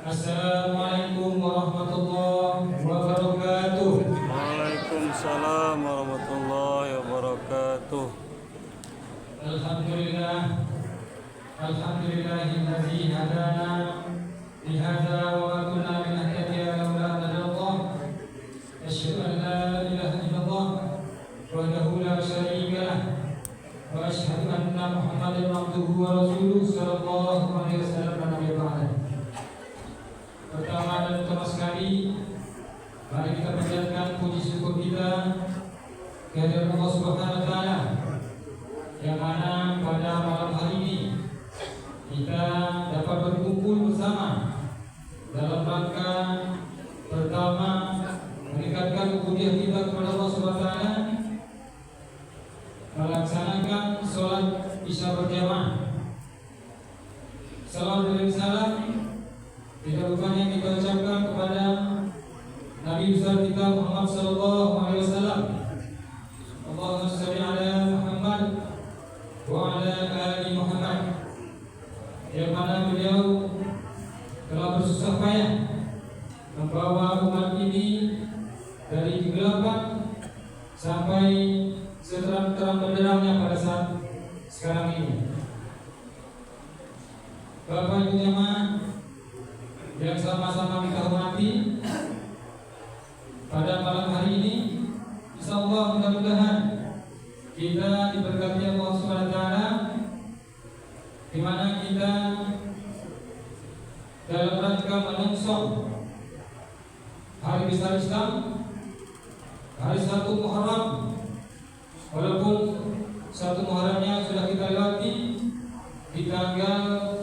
Assalamualaikum warahmatullahi wabarakatuh. Waalaikumsalam warahmatullahi wabarakatuh. Alhamdulillah, alhamdulillahillazi hadana li hadza wa ma kunna linahtadiya laula an hadallah. Asyhadu an la ilaha illallah wahdahu la syarika lah wa asyhadu anna Muhammadan abduhu wa rasuluhu sallallahu alaihi wasallam. Pertama dan utama sekali, mari kita panjatkan puji syukur kita kehadirat Allah Subhanahu wa taala, yang mana pada malam hari ini kita dapat berkumpul bersama dalam rangka pertama meningkatkan ubudiyah kita kepada Allah Subhanahu wa taala, melaksanakan sholat isya berjamaah. Salam dan salam tidak lupa yang kita ucapkan kepada Nabi besar kita Muhammad sallallahu alaihi wasallam. Allahumma shalli ala Muhammad wa ala ali Muhammad. Yang mana beliau telah bersusah payah membawa umat ini dari kegelapan sampai seterang-terang benderangnya pada saat sekarang ini. Bapak Ibu jamaah yang sama-sama kita hormati, pada malam hari ini insyaallah mudah-mudahan kita diberkati Allah Subhanahu wa taala, di mana kita dalam rangka menyongsong hari besar Islam, hari 1 Muharram. Walaupun 1 Muharramnya sudah kita lewati di tanggal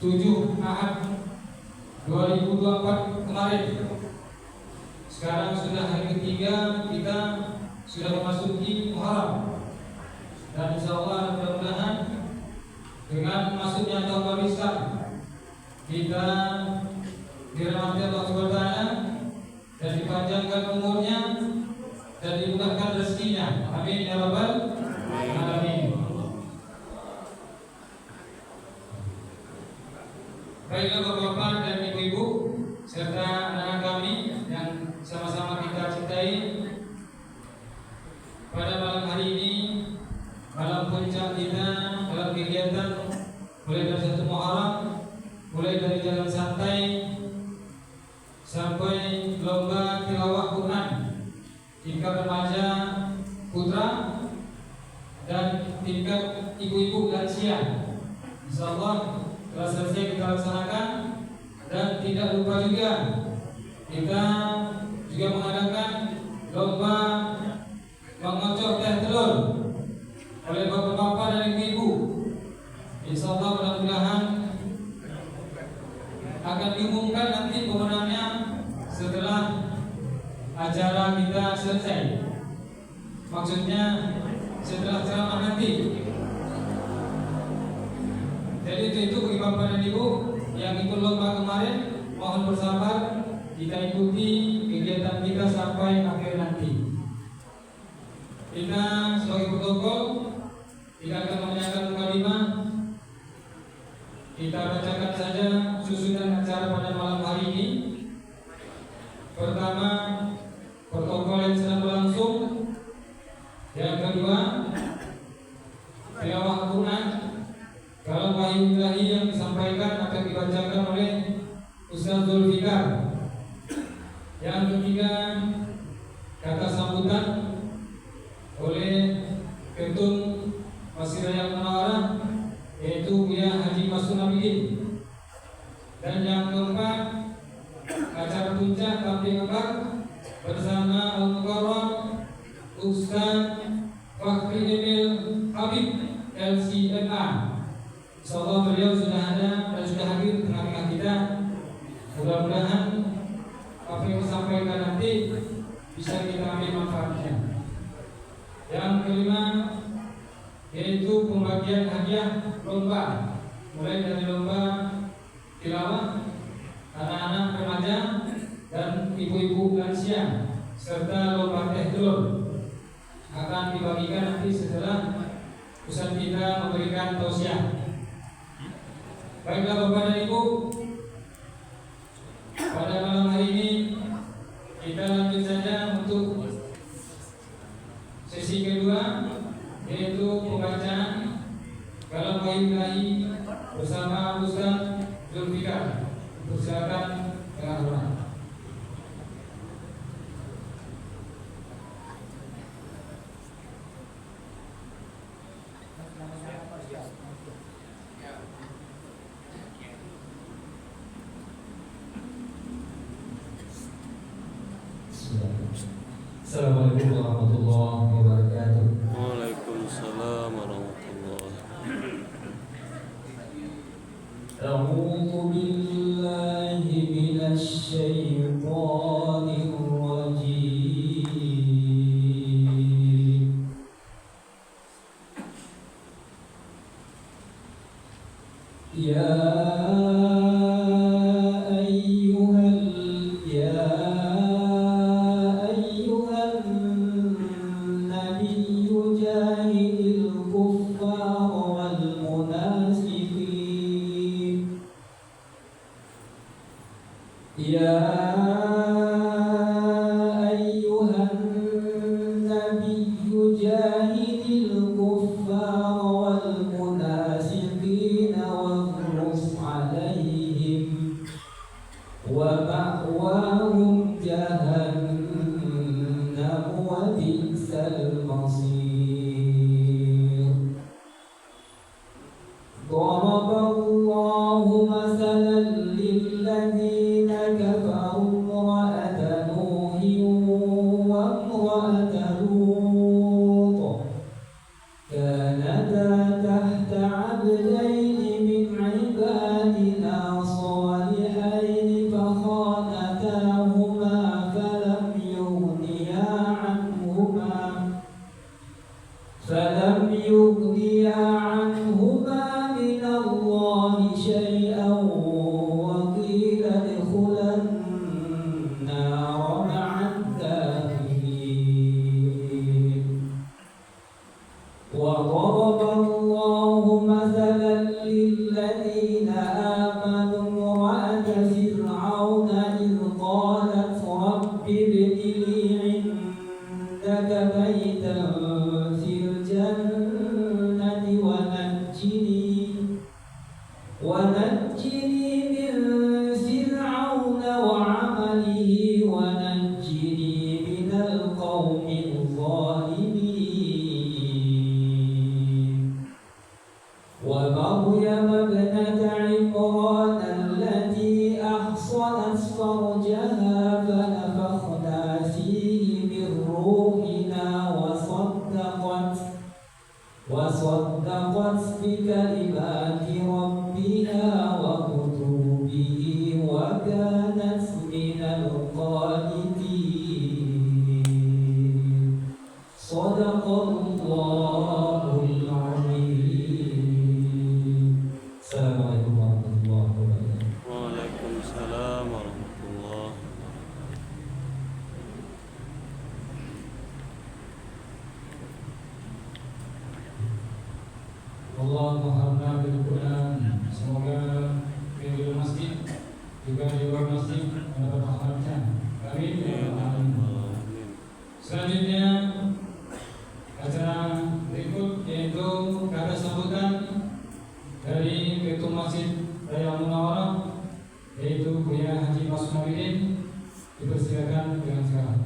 7 Ahad 2024 kemarin. Sekarang sudah hari ketiga kita sudah memasuki Muharram, dan insyaallah mudah-mudahan dengan masuknya tahun baru Islam kita dirahmati Allah Subhanahu wa taala dan dipanjangkan umurnya dan dimudahkan rezekinya. Amin ya rabbal alamin. Baiklah Bapak-bapak dan Ibu-ibu serta anak-anak kami yang sama-sama kita cintai, pada malam hari ini, malam puncak kita dalam kegiatan mulai dari 1 Muharram, mulai dari jalan santai sampai lomba tilawah Quran tingkat remaja putra dan tingkat ibu-ibu lansia. Insyaallah telah selesai kita laksanakan, dan tidak lupa juga kita juga mengadakan lomba mengocor teh telur oleh bapak-bapak dan ibu-ibu. Insyaallah mudah-mudahan akan diumumkan nanti pemenangnya setelah acara kita selesai. Maksudnya setelah ceramah nanti. Jadi itu bagi bapak dan ibu yang ikut lomba kemarin, mohon bersabar, kita ikuti kegiatan kita sampai akhir nanti. Kita sebagai protokol tidak akan menanyakan mukadimah, kita bacakan saja susunan acara pada malam hari ini. Pertama, protokol yang sedang berlangsung. Yang kedua, tilawah Quran. Kalau wahyu ilahi yang disampaikan akan dibacakan oleh Ustaz Zulfikar. Yang ketiga, kata sambutan oleh Ketum Masjid Raya Munawarah, yaitu Buya Haji Masud Nabidin. Dan yang keempat, acara puncak tampil akbar bersama Al-Mukarram Ustaz Fakhri Emil Habib LCMA. Insyaallah beliau sudah ada dan sudah hadir di tengah-tengah kita. Mudah-mudahan apa yang disampaikan nanti bisa kita ambil manfaatnya. Yang kelima, yaitu pembagian hadiah lomba, mulai dari lomba tilawah anak-anak remaja dan ibu-ibu lansia, serta lomba teh telur akan dibagikan nanti setelah Ustaz kita memberikan tausiah. Baiklah Bapak dan Ibu, yaitu pembacaan kalam Ilahi bersama Ustaz Zulfikar. Silakan dengan hormat. Assalamualaikum warahmatullahi wabarakatuh. Waalaikumsalam warahmatullahi. A'udzu billahi minasy syaithanir rajim. Ya Allah Muhammad bil Quran. Semoga di masjid juga di luar masjid mendapat rahmatnya. Amin. Selanjutnya acara berikut yaitu kata sambutan dari Ketua Masjid Raya Munawarah, yaitu Buya Haji Masnawidin. Dipersilakan dengan sekarang.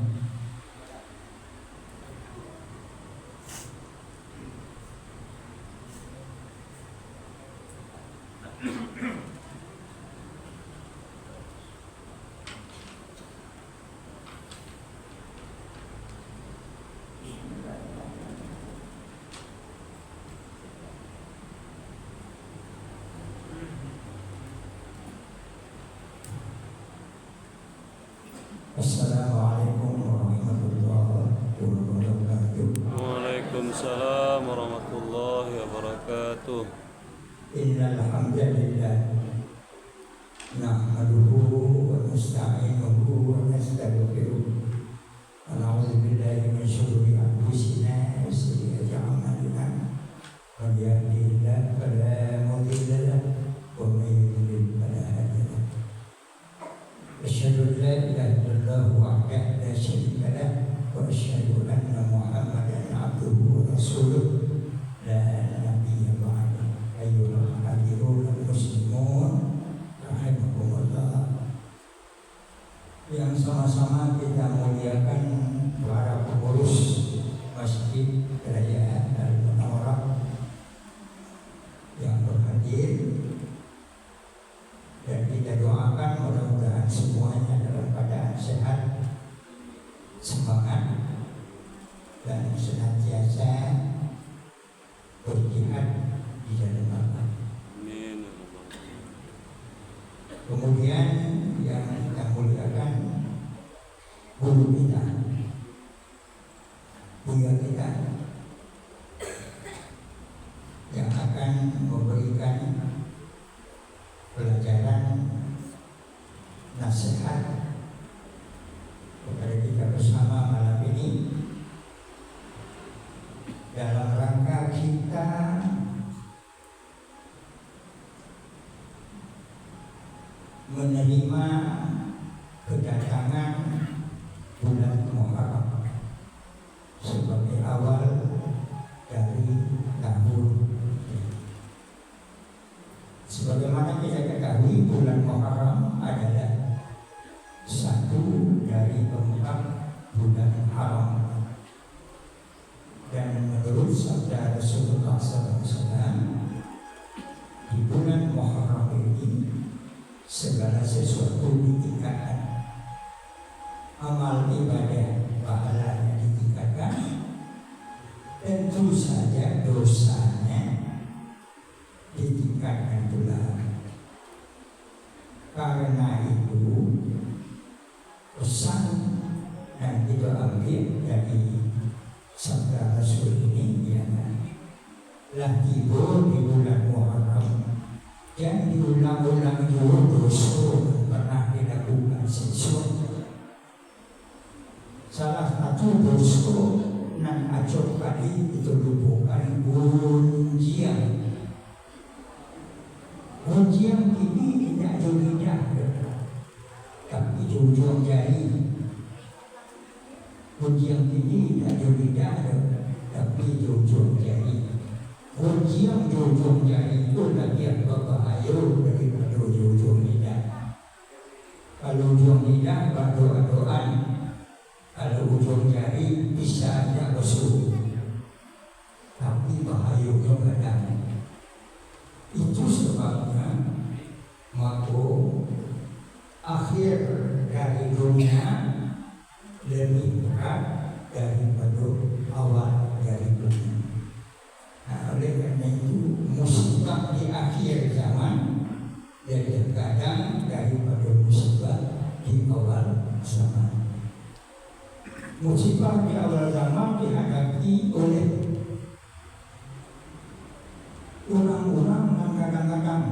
Assalamualaikum warahmatullahi wabarakatuh. Waalaikumsalam warahmatullahi wabarakatuh. Innal hamdalillah nahmaduhu wa nasta'inuhu wa nastaghfiruh wa na'udzu billahi min shururi anfusina wa sayyiati a'malina. Man yahdihillahu fala mudilla lahu wa man yudlil fala hadiya lahu. Asyhadu an la ilaha illallah wahdahu la syarika lahu wa asyhadu anna Muhammadan abduhu wa rasuluh. berjihad di jalan Allah. Amin. Ya Rabbal Alamin. Kemudian yang kita muliakan guru kita, buya kita yang akan memberikan pelajaran nasihat kepada kita bersama malam ini dalam rangka kita menerima kedatangan bulan Muharram sebagai awal dari tahun. Sebagaimana kita ketahui, bulan Muharram adalah satu dari keempat bulan haram. Dan menurut sabda Rasulullah SAW, di bulan Muharram ini segala sesuatu ditingkatkan, amal ibadah pahalanya ditingkatkan, tentu saja dosanya ditingkatkan pula. Karena itu pesan yang kita ambil dari sabda Rasul ini ialah lah tiba di bulan Muharram dan diulang-ulang dua dosa pernah dilakukan sesuatu. Salah satu dosa nan acok kali itu lupakan ujian. Ujian ini tidak jauh-jauh, tapi jauh-jauh jari. Ujian ini tidak jauh-jauh, tapi jauh-jauh jari. Ujian jauh-jauh jari itu lagi berbahaya daripada jauh-jauh lidah. Kalau ujung lidah berdoa-doaan, kalau ujung jari bisa aja basuh, tapi bahaya kebadan. Itu sebabnya maka akhir dari dunia lebih berat daripada awal dari dunia. Nah, oleh karena itu musibah di akhir zaman lebih kadang daripada musibah di awal zaman. Musibah di awal zaman dihadapi oleh orang-orang yang kadang-kadang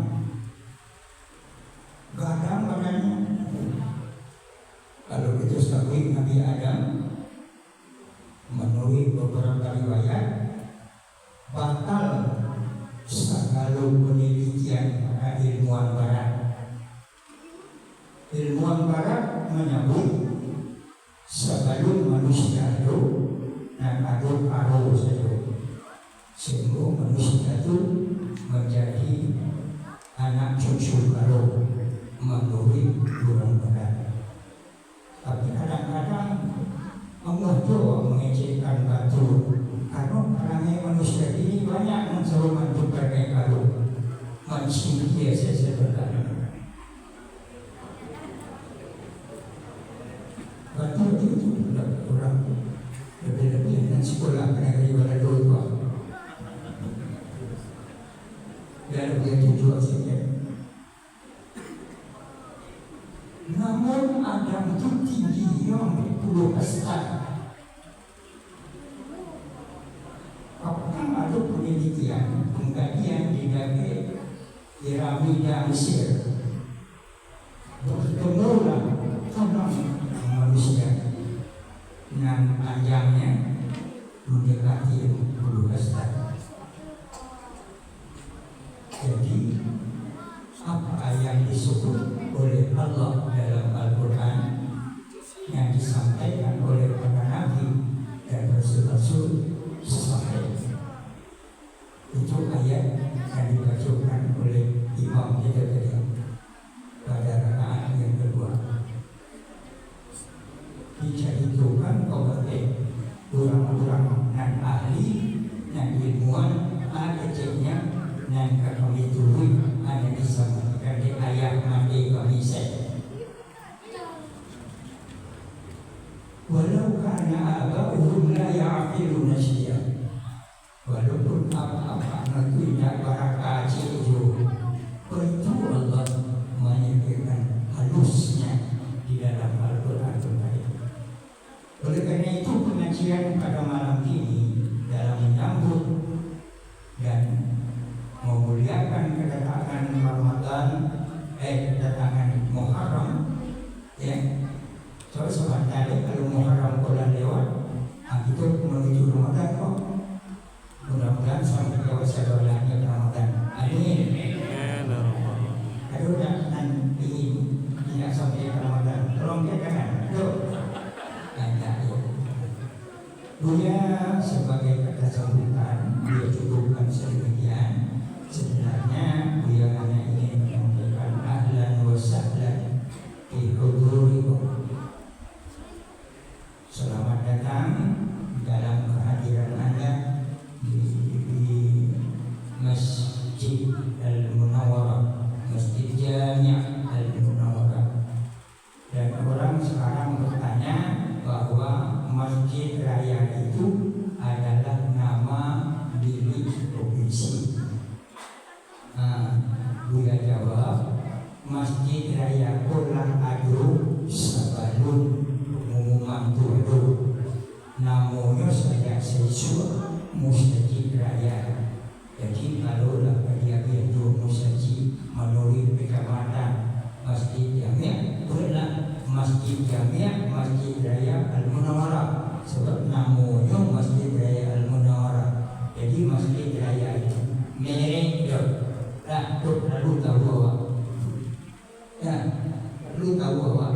gadang badannya. Kalau kita sekali Nabi Adam menurut beberapa riwayat batal segala penelitian pada ilmuwan barat. Ilmuwan barat menyebut sebelum manusia itu dan ada paruh saja, sehingga manusia itu menjadi anak cucu baru menurut orang barat. Tapi kadang-kadang Allah doa mengecekkan batu, karena orangnya manusia ini banyak mencoba menentukan kalau mencintai seseorang. Batu itu orang lebih-lebih dan sekolah kena kira dua. Dan dia tujuh saja. Namun Adam itu tinggi yang 10 hasta. Apakah ada penelitian pengkajian di dalam piramida Mesir? Bertemulah konon manusia dengan panjangnya mendekati 10 hasta. Jadi apa yang disebut oleh Allah dalam Al-Quran yang disampaikan oleh para nabi dan rasul-rasul sahih. Itu ayat yang dibacakan oleh imam kita tadi pada rakaat yang kedua. Diceritakan oleh orang-orang yang ahli yang ilmuwan kecilnya dan kami turun hanya disampaikan di ayat mati kami saya. Walau karena abahum la ya'qiluna syai'an, walaupun apa-apa Ramadan, kedatangan Muharram, ya. Soalnya sebentar kalau Muharram bulan lewat, itu menuju Ramadan kok. Mudah-mudahan sampai ke wasallamnya Ramadan. Amin. Aduh, jangan tidak sampai ke Ramadan. Tolong jangan. Aduh. Buya sebagai kata sambutan, dia cukupkan sedemikian. Sebenarnya Buya hanya ingin menyampaikan ahlan wa sahlan fi hudurikum. Selamat datang dalam kehadiran Anda di Masjid Al-Munawwarah, Masjid Jami' Al-Munawwarah. Dan orang sekarang bertanya bahwa Masjid Raya itu adalah nama milik provinsi. Buya jawab, Masjid Raya Kolah Ado Sabalun pengumuman tuh namanya saya sesuai Masjid Raya. Jadi kalau dia itu Masjid menurut kecamatan Masjid Jami' bolehlah Masjid Jami' Masjid Raya Al-Munawwarah, sebab namanya Masjid Raya Al-Munawwarah. Jadi Masjid Raya itu merek lah, lalu tahu awak ya, lalu tahu awak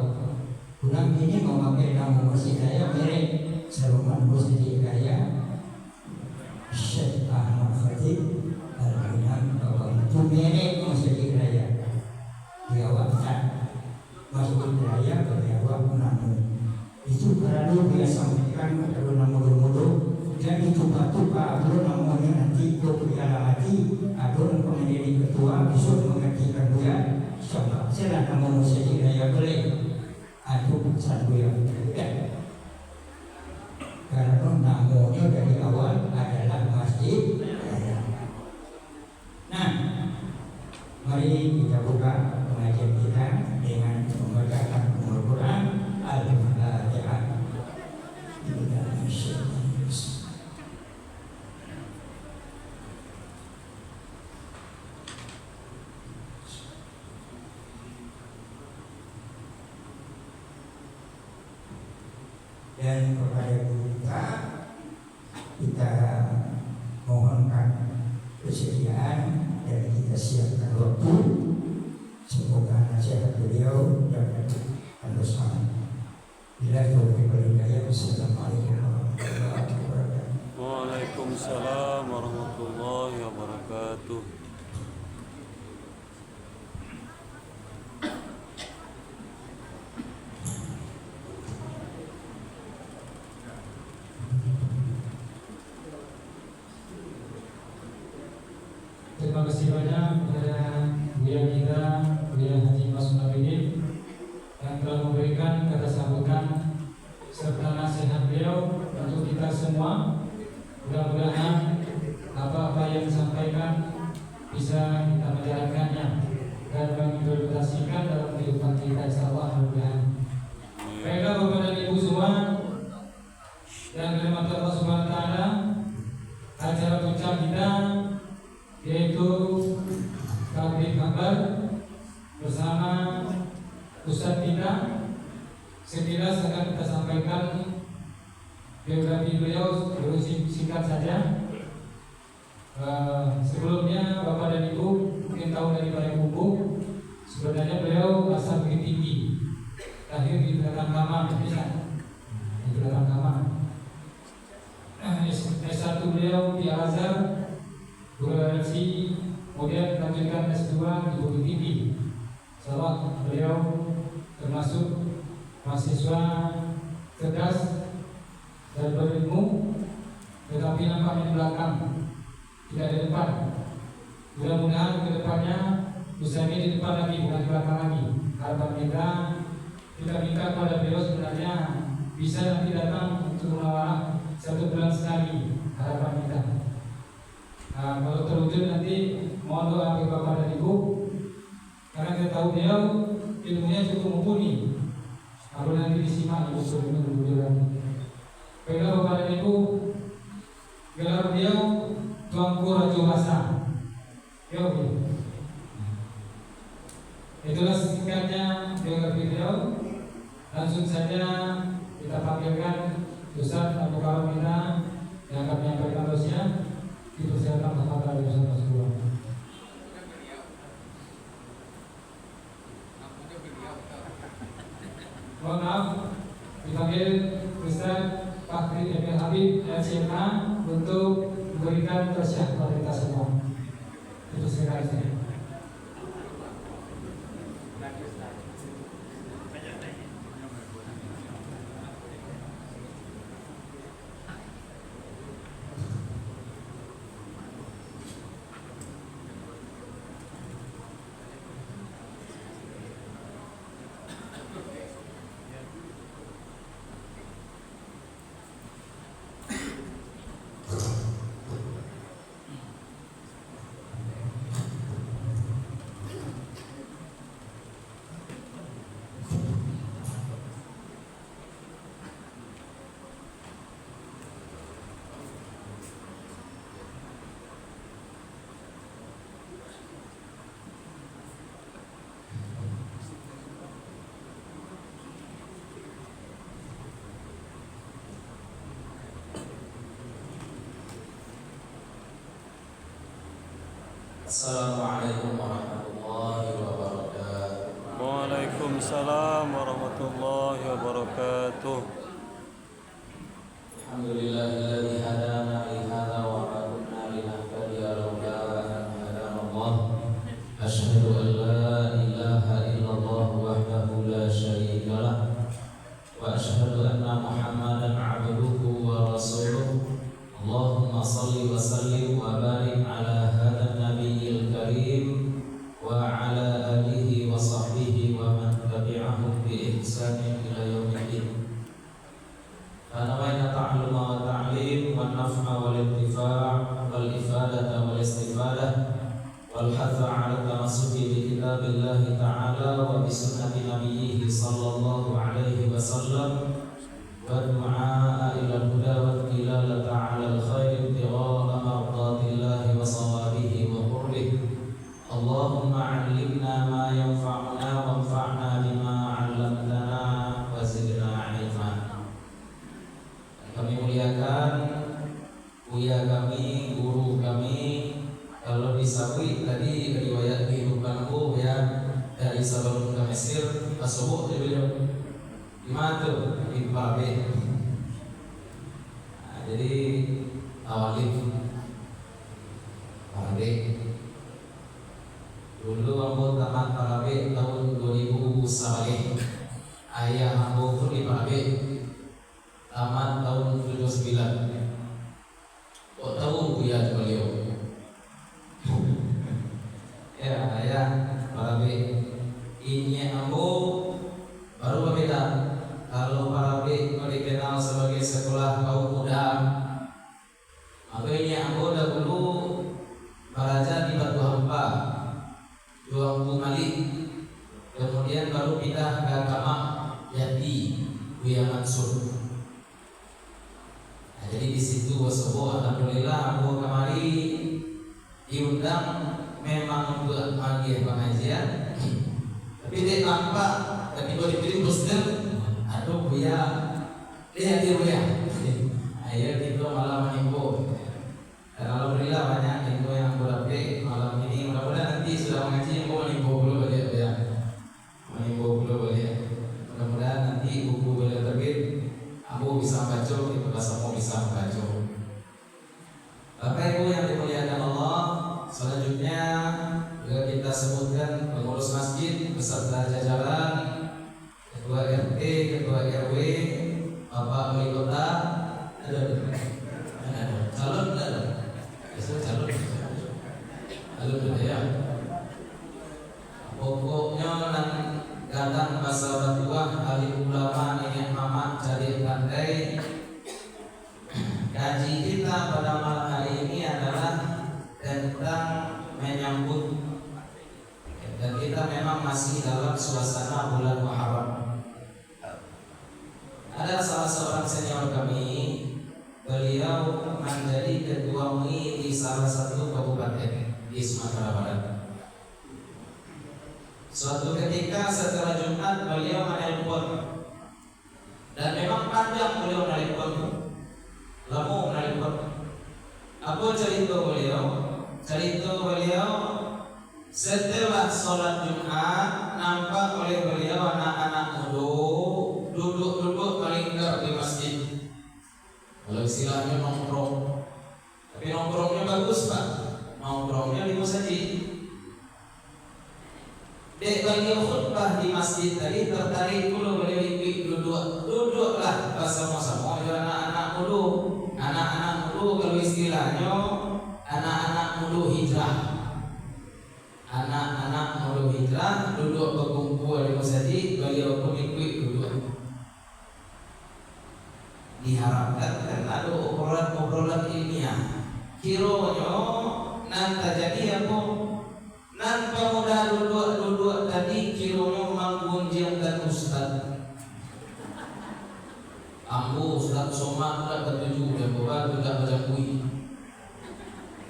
kurang ini memakai nama Masjid Raya merek Saluman Masjid Raya Syekh Ahmad Khatib Al-Minan, bahwa itu merek Masjid Raya. Diawakkan Masjid Raya berjawab namun itu perlu dia sampaikan kepada namun-namun dan itu batu-batu adun namanya nanti itu dialamati adun menjadi ketua besok mengertikan dia coba saya nama Masjid Raya boleh adun satu yang karena namanya dari awal adalah Masjid Raya. Nah, mari kita buka pengajian kita dengan membacakan Al-Quran Al-Fatihah. Dan kepada guru kita mohonkan kesediaan dan kita siapkan waktu. Semoga nasihat beliau dapat bersama. Bila taufiq wal hidayah. Assalamualaikum warahmatullahi wabarakatuh. Waalaikumsalam warahmatullahi wabarakatuh. Terima kasih banyak kepada Buya kita, Buya Haji Mas Munawidin yang telah memberikan kata sambutan serta nasihat beliau untuk kita semua. Mudah-mudahan apa-apa yang disampaikan bisa kita menjalankannya dan mengimplementasikan dalam kehidupan kita, insyaallah. Mudah-mudahan. Baiklah Bapak dan Ibu semua yang dirahmati Allah Subhanahu wa taala, acara puncak kita yaitu Tabligh Akbar bersama Ustadz kita. Sekilas akan kita sampaikan biografi beliau singkat saja. Sebelumnya Bapak dan Ibu mungkin tahu dari Balai Buku, sebenarnya beliau asal Bukit Tinggi, lahir di belakang kamar, di belakang kamar. S1 beliau di Al-Azhar, guru redaksi, kemudian melanjutkan S2 di Bukit Tinggi. Salah beliau termasuk mahasiswa cerdas dan berilmu, tetapi nampaknya di belakang, tidak di depan. Mudah-mudahan ke depannya bisa di depan lagi, bukan di belakang lagi. Harapan kita minta kepada beliau sebenarnya bisa nanti datang untuk Munawwarah 1 bulan sekali, harapan kita. Kalau terwujud nanti mohon doa bagi Bapak dan Ibu, karena kita tahu beliau ilmunya cukup mumpuni. Kalau nanti disimak Ibu beliau. Baiklah Bapak dan Ibu, gelar beliau Tuanku Rajo Masa. Itulah singkatnya biografi beliau. Langsung saja kita panggilkan Ustaz Abu Karam kita yang akan menyampaikan tausiah. Dipersilakan kepada Ustaz Rasulullah. Mohon maaf, dipanggil Ustaz Fakri Emil Habib LCK untuk memberikan tausiah kepada kita semua. Dipersilakan saja. Assalamualaikum warahmatullahi wabarakatuh. Waalaikumsalam warahmatullahi wabarakatuh. Alhamdulillahilladzi hadana li hadza wa ma kunna linahtadiya laula an hadana Allah. Asyhadu an la ilaha illallah wahdahu la syarika lah wa asyhadu anna Muhammadan 'abduhu wa rasuluh. Allahumma shalli wa sallim wa barik ala hadzal nabiyil karim wa ala alihi wa sahbihi wa man tabi'ahum bi ihsanin ila yaumiddin. Nawaina ta'alluma wa ta'lim wa naf'a wal intifa' wal ifadata wal istifadah wal hatha 'ala tamassuki bi kitabillahi ta'ala wa bi sunnati nabiyhi sallallahu alaihi wasallam wa du'a ila al-huda wa tilala ta'ala al-khair ibtigha'a mardatillahi wa sawabihi wa qurbihi. Allahumma 'allimna ma yanfa'una wanfa'na bima 'allamtana wa zidna 'ilma. Kami muliakan buya kami, guru kami. Kalau disabui tadi riwayat kehidupanku ya dari sebelum ke Mesir tersebut beliau di mana tuh di Parabe. Nah, jadi awalin Parabe dulu aku tamat Parabe tahun 2000 sabali. Ayah aku pun di Parabe tamat tahun 79. Kok tahu buya beliau? Ya, ayah Parabe. Ini aku baru berbeda. Kalau Parabe dikenal sebagai sekolah kaum muda, maka ini aku dahulu belajar di Batu Hampa, Juang Malik, kemudian baru pindah ke Kamak Jati, Buya Mansur. Nah, jadi di situ wasobo, alhamdulillah aku kemari diundang memang untuk pagi pengajian, tapi dia nampak ketika dipilih poster, aduh buya, lihat dia buya, ayo kita malam menimbo. Dan alhamdulillah banyak info yang aku dapat malam ini. Mudah-mudahan nanti sudah mengaji, aku menimbo dulu balik buya, menimbo dulu balik. Mudah-mudahan nanti buku beliau terbit, aku bisa baca, kita semua bisa baca. Bapak Ibu yang dimuliakan Allah, selanjutnya juga kita sebutkan pengurus masjid beserta jajaran, ketua RT, ketua RW, Bapak Wali Kota, ada calon, calon ya. Pokoknya dan datang bahasa batuah ahli ulama ini amat jadi pandai. Kaji kita pada malam hari ini adalah tentang menyambut, dan kita memang masih dalam suasana bulan Muharram. Ada salah seorang senior kami, beliau menjadi ketua MUI di salah satu kabupaten di Sumatera Barat. Suatu ketika setelah Jumat beliau menelpon, dan memang panjang beliau menelpon, lama menelpon. Apa cerita beliau? Cerita beliau setelah sholat Jumat nampak oleh beliau anak-anak duduk melingkar di masjid. Kalau istilahnya nongkrong, tapi nongkrongnya bagus pak, nongkrongnya di masjid. Dek beliau khutbah di masjid tadi tertarik dulu beliau ikut duduklah bersama-sama anak-anak muda kalau istilahnya anak-anak muda hijrah. Anak-anak muda hijrah duduk berkumpul di masjid, beliau pun ikut duduk. Diharapkan kan ada obrolan ilmiah. Kiranya nanti jadi apa? Nan pemuda duduk tadi kiranya menggunjingkan ustaz. Ambo ustaz Somad tak ketujuh dan bawa tidak baca kui.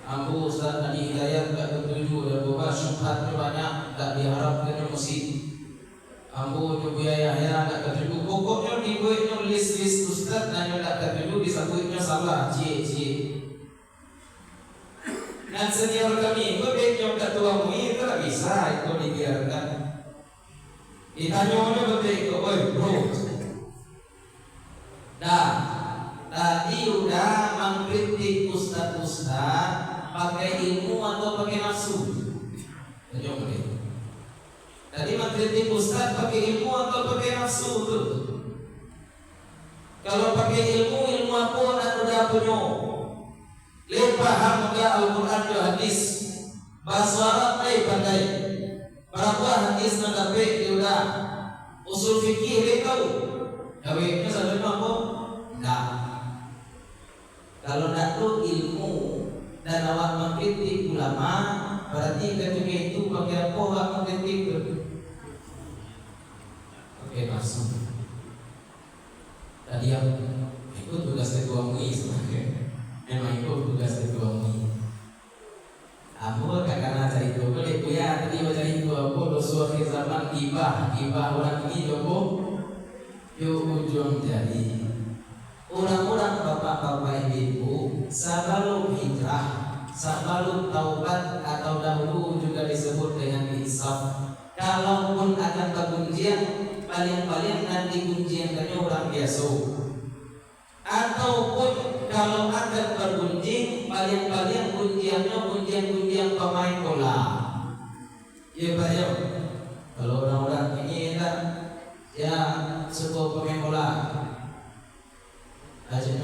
Ambo ustaz Adi Hidayat tak ketujuh dan bawa syubhatnya banyak tak diharapkan musik. Ambo Buya Yahya tak ketujuh. Pokoknya dibuatnya list ustaz dan tak ketujuh disebutnya salah cie. Dan senior kami itu baiknya ketua MUI itu tak bisa itu dibiarkan. Ditanya oleh betul itu, bro. Tadi udah mengkritik ustaz pakai ilmu atau pakai nafsu. Tadi mengkritik ustaz pakai ilmu atau pakai nafsu tuh. Kalau pakai ilmu apa dan udah punya. Lihat paham enggak Al-Quran dan hadis, bahasa Arab pandai. Berapa hadis nak dapat dia usul fikih dia tahu. Kawinnya sampai apa? Enggak. Kalau nak tahu ilmu dan awak mengkritik ulama, berarti ketika itu pakai apa awak mengkritik tu? Pakai nafsu. Tadi yang itu tugas ketua MUI sebenarnya. Memang itu tugas ketua MUI. Aku kadang-kadang cari itu, boleh ya tadi baca itu aku dosa akhir zaman gibah orang ini jopo, ujung jadi orang-orang bapak-bapak ibu sebelum hijrah, sebelum taubat atau dahulu juga disebut dengan insaf. Kalaupun akan kegunjian, paling-paling nanti gunjiannya orang biasa. Ataupun kalau akan bergunjing, paling-paling gunjian pemain bola. Ya Pak ya. Kalau orang-orang ini kan ya suka pemain bola. Aja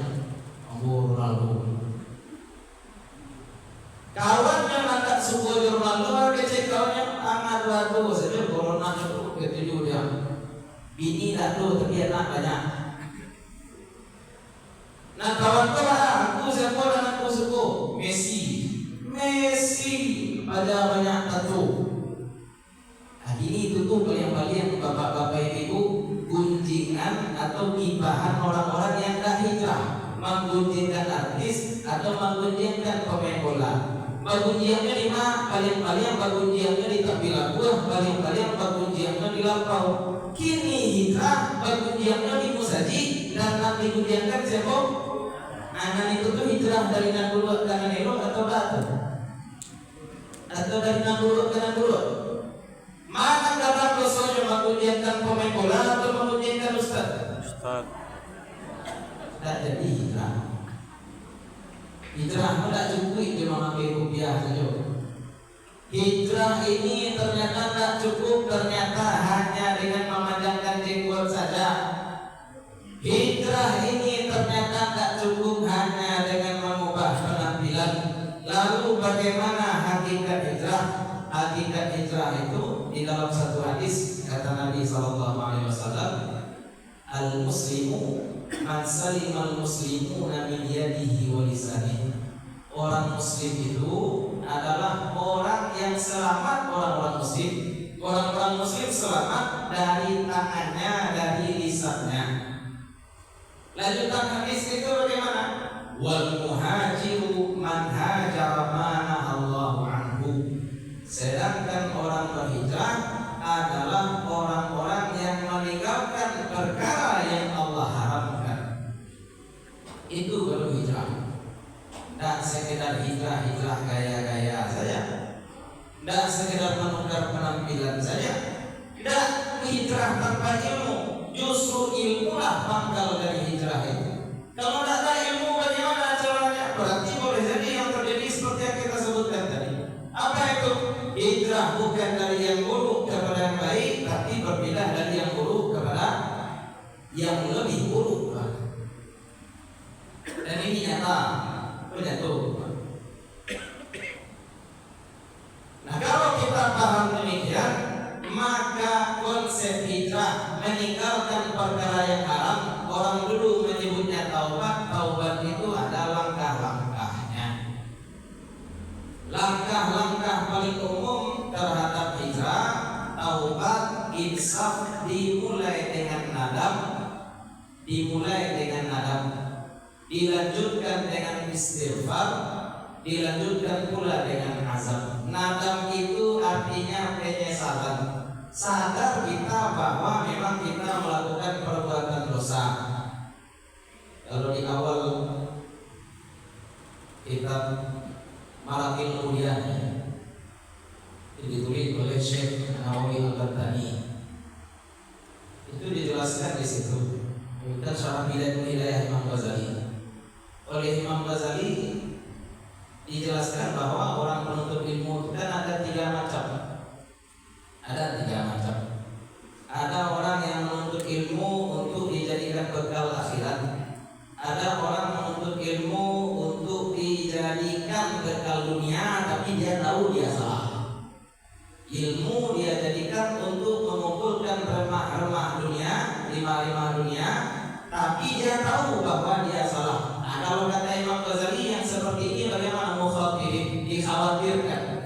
Ronaldo. Kawannya nak suka Ronaldo, kecil kawannya amat baru saja corona itu ketujuh dia. Bini tak tu tapi anak banyak. Nah kawan-kawan aku siapa dan aku suka Messi pada banyak tato. Ini itu tuh paling bapak-bapak ibu gunjingan atau gibahan orang-orang yang dah hijrah, menggunjingkan artis atau menggunjingkan pemain bola. Bagunjiannya di mana? Paling-paling bagunjiannya di tampilan buah, paling-paling bagunjiannya di lampau. Kini hijrah bagunjiannya di musajid dan nanti gunjingkan siapa? Anak itu tuh hijrah dari Naguluk ke Nanelok atau Batu? Atau dari Naguluk ke Naguluk? Mana dalam dosanya menggunjingkan pemain bola atau menggunjingkan ustaz? Tak jadi hijrah. Hijrah tidak cukup cuma pakai rupiah saja. Hijrah ini ternyata tak cukup, ternyata hanya dengan memandangkan jenggot saja. Hijrah ini ternyata tak cukup hanya dengan mengubah penampilan. Lalu bagaimana hakikat hijrah? Hakikat hijrah itu di dalam satu hadis kata Nabi SAW, al-muslimu man salimal muslimuna min yadihi wa lisanihi. Orang muslim itu adalah orang yang selamat, orang-orang muslim. Orang-orang muslim selamat dari tangannya, dari lisannya. Lanjutan hadis itu bagaimana? Wal muhajiru man hajara ma nahallahu anhu. Sedangkan orang berhijrah tampilan saja. Tidak, hijrah tanpa ilmu. Justru ilmulah pangkal dari hijrah itu. Kalau tidak ada ilmu bagaimana caranya? Berarti boleh jadi yang terjadi seperti yang kita sebutkan tadi. Apa itu? Hijrah bukan dari yang buruk kepada yang baik, tapi berpindah dari yang buruk kepada yang lebih buruk. Dan ini nyata, menyatu. Nah, kalau kita paham demikian, maka konsep hijrah meninggalkan perkara yang haram. Orang dulu menyebutnya taubat. Taubat itu ada langkah-langkahnya. Langkah-langkah paling umum terhadap hijrah, taubat, insaf dimulai dengan nadam, dilanjutkan dengan istighfar, dilanjutkan pula dengan azam. Nadam itu artinya penyesalan. Sadar kita bahwa memang kita melakukan perbuatan dosa. Kalau di awal kitab Marakil Mulia ditulis oleh Syekh Nawawi Al-Battani, itu dijelaskan di situ. Dan syarah Bidayatul Hidayah Imam Ghazali. Oleh Imam Ghazali dijelaskan bahwa orang penuntut ilmu itu kan ada 3 macam. Ada orang yang menuntut ilmu untuk dijadikan bekal akhirat. Ada orang menuntut ilmu untuk dijadikan bekal dunia, tapi dia tahu dia salah. Ilmu dia jadikan untuk mengumpulkan remah-remah dunia, rimah-rimah dunia, tapi dia tahu bahwa dia salah. Nah, kalau kata Imam Ghazali yang seperti ini bagaimana mukhatirin? Dikhawatirkan.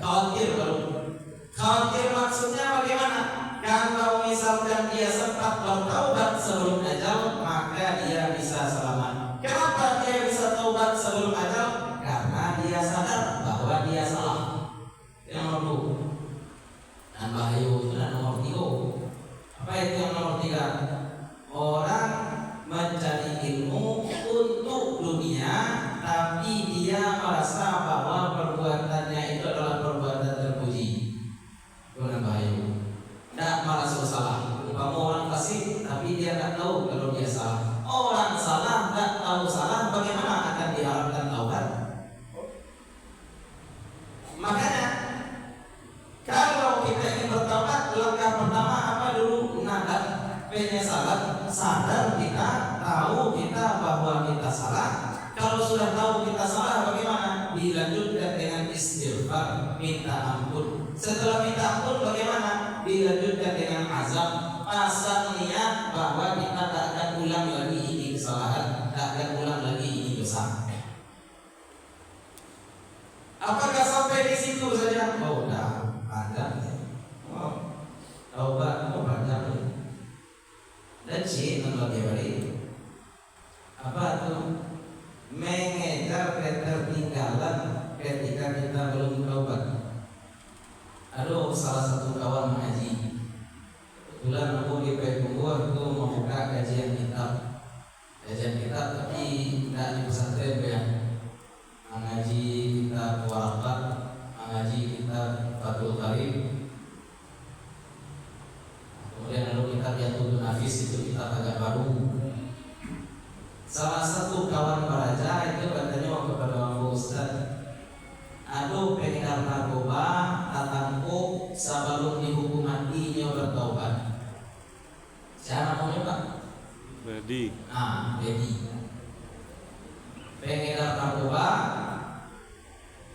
Khawatir maksudnya bagaimana? Kalau misalkan dia sempat bertaubat sebelum ajal, maka dia bisa selamat. Kenapa dia bisa taubat sebelum ajal? Karena dia sadar bahwa dia salah. Yang nomor 2. Dan bahaya itu nomor 3. Apa itu yang nomor 3? Orang mencari ilmu untuk dunia, tapi dia merasa bahwa perbuatannya itu adalah perbuatan terpuji. Itu yang bahaya. Tidak merasa salah. Kamu orang fasik, tapi dia tidak tahu kalau dia salah. Orang salah tidak tahu salah, bagaimana akan diharapkan taubat? Makanya kalau kita ingin bertaubat, langkah pertama apa dulu? Nadam, penyesalan, sadar kita, tahu kita bahwa kita salah. Kalau sudah tahu kita salah, bagaimana? Dilanjutkan dengan istighfar, minta ampun. Setelah minta ampun, bagaimana? Dilanjutkan dengan azam, pasang niat bahwa kita tak akan ulang lagi ini kesalahan, tak akan ulang lagi ini dosa. Apakah sampai di situ saja? Oh, dah panjang. Oh, taubat itu panjang. Dan yang lebih baik apa tuh? Mengejar ketertinggalan ketika kita belum taubat. Aduh, salah satu kawan mengaji. Kebetulan aku di Pekunggur itu membuka kajian kitab, tapi tidak di pesantren ya. Mengaji kitab Warakat, mengaji kitab Fathul Karim. Kemudian lalu kitab Yatudun Nafis, itu kitab agak baru. Salah satu kawan baraja itu katanya kepada Pak Ustaz, aduh pengedar narkoba tatangku sebelum dihukum mati nyo bertaubat. Siapa namanya Pak? Dedi. Dedi. Pengedar narkoba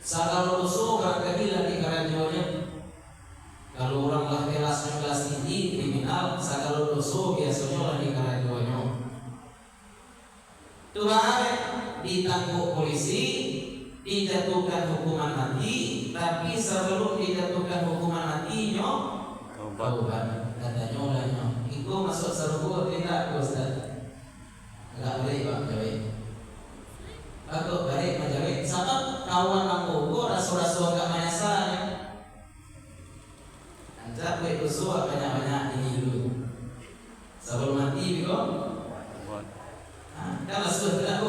sagala lusuh keadilan di karajonya. Kalau orang lah kelas 19 tinggi kriminal, sagala lusuh biasanya lah di karajonya. Tuhan ditangkap polisi, dijatuhkan hukuman mati, tapi sebelum dijatuhkan hukuman mati nyo taubat. Katanya olehnya itu masuk serbu tidak Ustaz? Enggak boleh Pak Jawi. Aku balik Jawi. Sama kawan aku rasul-rasul agak menyesal. Anjak baik usul banyak-banyak ini dulu. Sebelum mati biko. Kan rasul tidak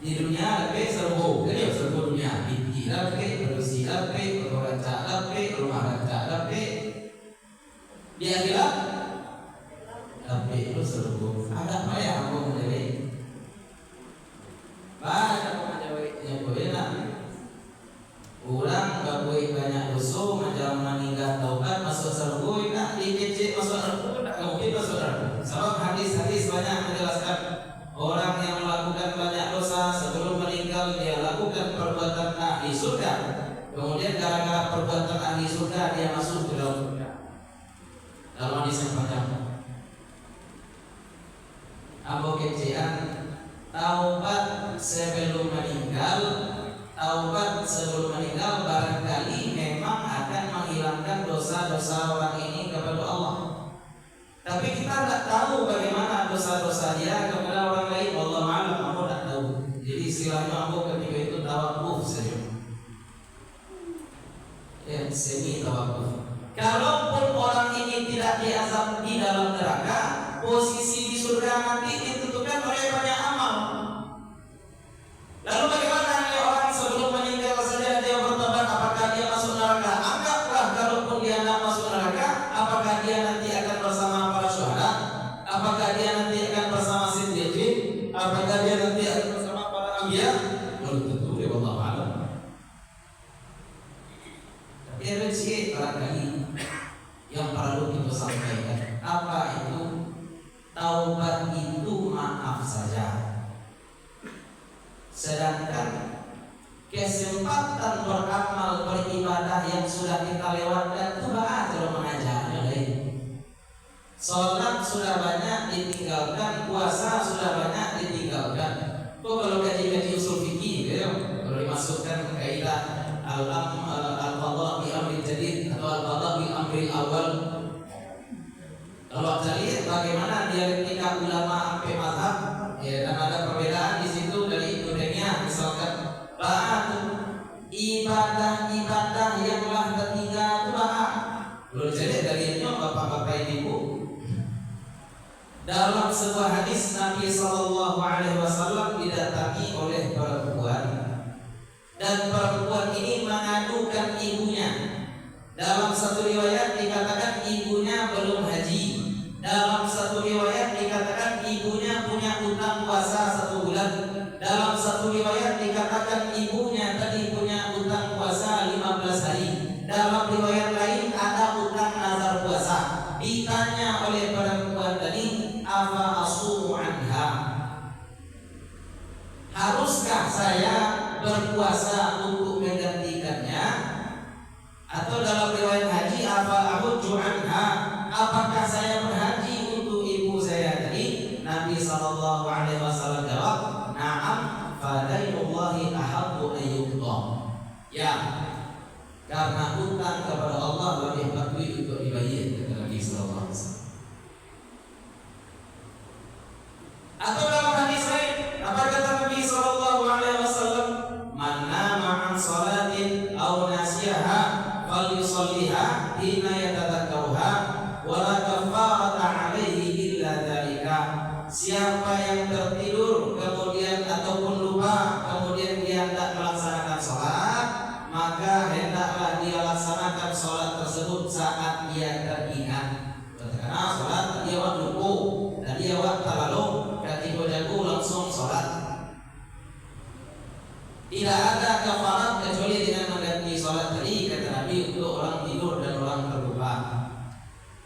di dunia lebih serbu, jadi serbu dunia, bikin lebih, berusia lebih, berorang lebih, rumah raja lebih, Di akhirat tapi itu seluruh ada apa ya aku menjadi banyak menjadi enak orang bagui banyak dosa macam meninggal taubat masuk surga nak dikecil masuk neraka tak mungkin masuk neraka sebab hadis-hadis banyak menjelaskan orang yang melakukan banyak dosa sebelum meninggal dia lakukan perbuatan ahli surga kemudian gara-gara perbuatan ahli surga dia masuk ke dalam surga dalam hadis yang panjang Abu kecian taubat sebelum meninggal barangkali memang akan menghilangkan dosa-dosa orang ini kepada Allah. Tapi kita tidak tahu bagaimana dosa-dosa dia kepada orang lain. Allah Ta'ala aku tidak tahu. Jadi istilahnya aku ketika itu tawakuf saja. Ya, semi tawakuf. Kalaupun orang ini tidak diazab di dalam neraka, posisi di surga nanti ditentukan oleh banyak amal. Lalu bagaimana orang sebelum meninggal saja dia bertobat, apakah dia masuk neraka? Anggaplah kalaupun dia tidak masuk neraka, apakah dia nanti akan bersama para syuhada? Apakah dia nanti akan bersama siddiqin? Apakah dia nanti akan bersama para anbiya? Belum tentu, ya Allah alam. Tapi ada sedikit barangkali yang perlu kita sampaikan. Apa itu? Taubat itu maaf saja. Sedangkan kesempatan beramal beribadah yang sudah kita lewatkan itu aja mengajarnya lain. Sholat sudah banyak ditinggalkan, puasa sudah banyak ditinggalkan. Kok kalau kaji-kaji usul fikih, gitu, kalau dimasukkan kaidah al-qadha bi amri jadid atau al-qadha bi amri awal. Kalau cari bagaimana dialektika ulama sampai mazhab, ya, dan ada perbedaan di situ dari dunia. Misalkan ibadah yang telah tertinggal itu belum jadi dari itu bapak-bapak ibu. Dalam sebuah hadis Nabi SAW didatangi oleh perempuan dan perempuan ini mengadukan ibunya. Dalam satu riwayat dikatakan ibunya belum haji. Dalam satu riwayat dikatakan ibunya punya utang puasa 1 bulan. Dalam satu riwayat dikatakan ibunya tadi punya utang puasa 15 hari. Dalam riwayat lain ada utang nazar puasa. Ditanya oleh perempuan tadi, apa asumu anha? Haruskah saya berpuasa untuk menggantikannya? Atau dalam riwayat haji, apa ahujju anha? Apakah saya berhaji untuk ibu saya tadi? Nabi SAW jawab, na'am, fadainullahi ahabbu ayyuqda. Ya, karena hutang kepada Allah lebih bagus untuk dibayar, kata Nabi SAW. Atau dalam hadis lain, apa kata Nabi SAW? Man nama an salatin aw nasiyaha falyusalliha hina yatadakkaruha wala kafarata alaihi illa dzalika. Siapa yang tertidur kemudian ataupun lupa kemudian dia tidak melaksanakan sholat, maka hendaklah dia laksanakan sholat tersebut saat dia teringat. Karena sholat dia waktu lupa dan dia waktu lalu ketika jago langsung sholat. Tidak ada kafarat kecuali dengan mengganti sholat tadi, kata Nabi, untuk orang tidur dan orang terlupa.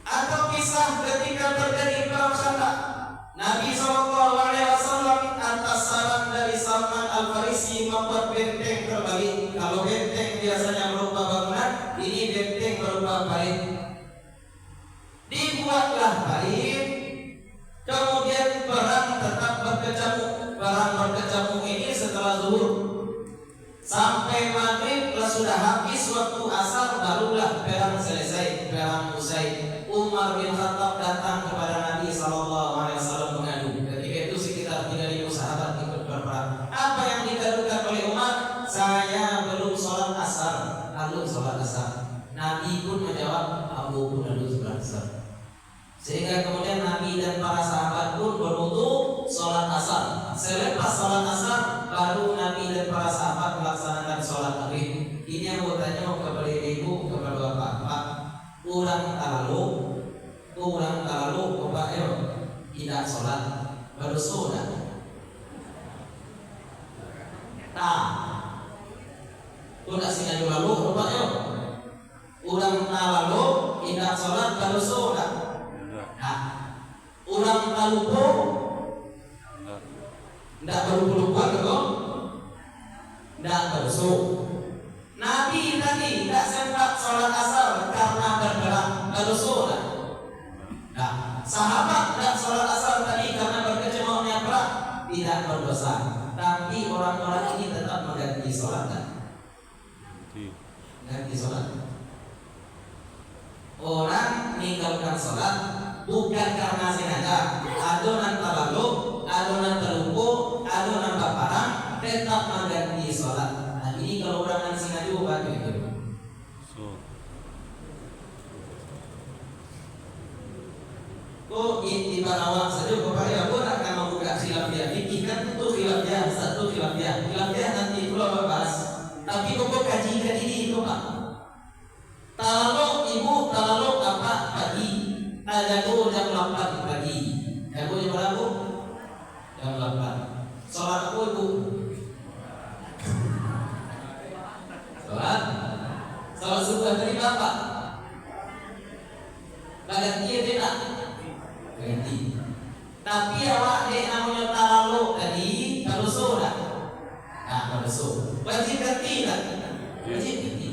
Atau kisah ketika terjadi perang Khandaq, Nabi SAW atas saran dari Salman Al-Farisi membuat benteng terbalik. Kalau benteng biasanya berupa bangunan, ini benteng berupa parit. Dibuatlah parit, kemudian perang tetap berkecamuk. Perang berkecamuk ini setelah zuhur sampai maghrib sudah habis waktu asar, barulah perang selesai, perang usai. Umar bin Khattab datang kepada Nabi SAW mengadu. Ketika itu sekitar 3.000 sahabat ikut berperang. Apa yang dikadukan oleh Umar? Saya belum sholat asar. Lalu sholat asar. Nabi pun menjawab, aku pun lalu sholat asar. Sehingga kemudian Nabi dan para sahabat pun berwudu sholat asar. Selepas sholat asar, baru Nabi dan para sahabat melaksanakan sholat maghrib. Ini yang bertanya kepada ibu, kepada bapak. Orang lalu kurang terlalu bapak yo tidak sholat berdosa dah. Nah, udah sinaju lalu bapak yo kurang terlalu tidak sholat berdosa dah. Nah, kurang terlalu tidak berlupa dong, tidak berdosa. Nabi tadi tidak sempat sholat asar karena bergerak berdosa. Nah, sahabat tidak sholat asar tadi karena berkecemauan yang berat tidak berdosa. Tapi orang-orang ini tetap mengganti sholat. Ganti sholat. Orang meninggalkan sholat bukan karena sengaja. Adonan terlalu, adonan terlupa, adonan baparan, tetap mengganti sholat. Ini kalau orang yang sengaja bukan gitu. Kok ibarat saja bapak ya pun akan membuka khilafiyah fikih kan itu khilafiyah satu khilafiyah nanti pulau bahas. Tapi kok kaji itu pak. Kalau ibu kalau apa pagi ada tuh jam 8 pagi. Aku jam berapa? Jam 8. Sholat aku ibu. Sholat subuh dari bapak ganti tidak ganti. Tapi awak dek namanya tarawih tadi kalau sudah kalau wajib ganti tak? Wajib ganti.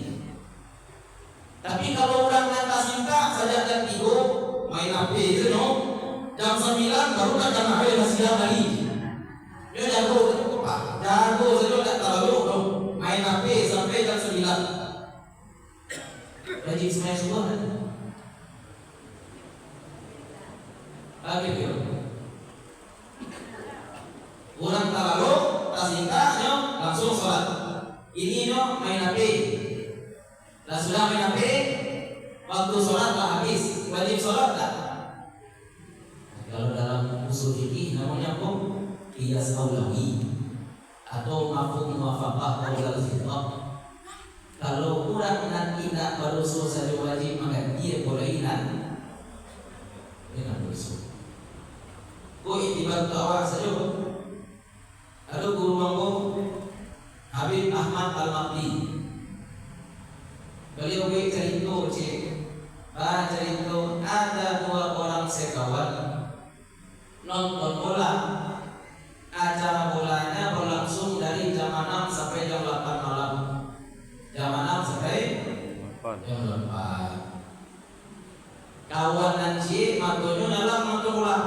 Tapi kalau orang nanti singkat saja ganti main HP itu no jam 9 baru nak jam HP masih lagi. Dia jago saja tak tarawih no main HP sampai jam 9. Wajib semua subuh kan? Gitu. Orang tarawih, tasingkahnya langsung sholat. Ini main HP. Dah sudah main HP, waktu sholat lah habis. Wajib sholat tak? Kalau dalam usul fikih namanya apa? Qiyas aulawi atau mafhum muwafaqah qaulal fitrah. Kalau kurang dan tidak berdosa saja wajib maka dia boleh dengan dosa. Kau itibar awak saja. Ada guru mangko Habib Ahmad Al-Maqdi. Beliau cerita ada dua orang sekawan nonton bola. Acara bolanya berlangsung dari jam 6 sampai jam 8 malam. Jam 6 sampai jam 8. Kawan dan cik mantunya dalam mantu pulang.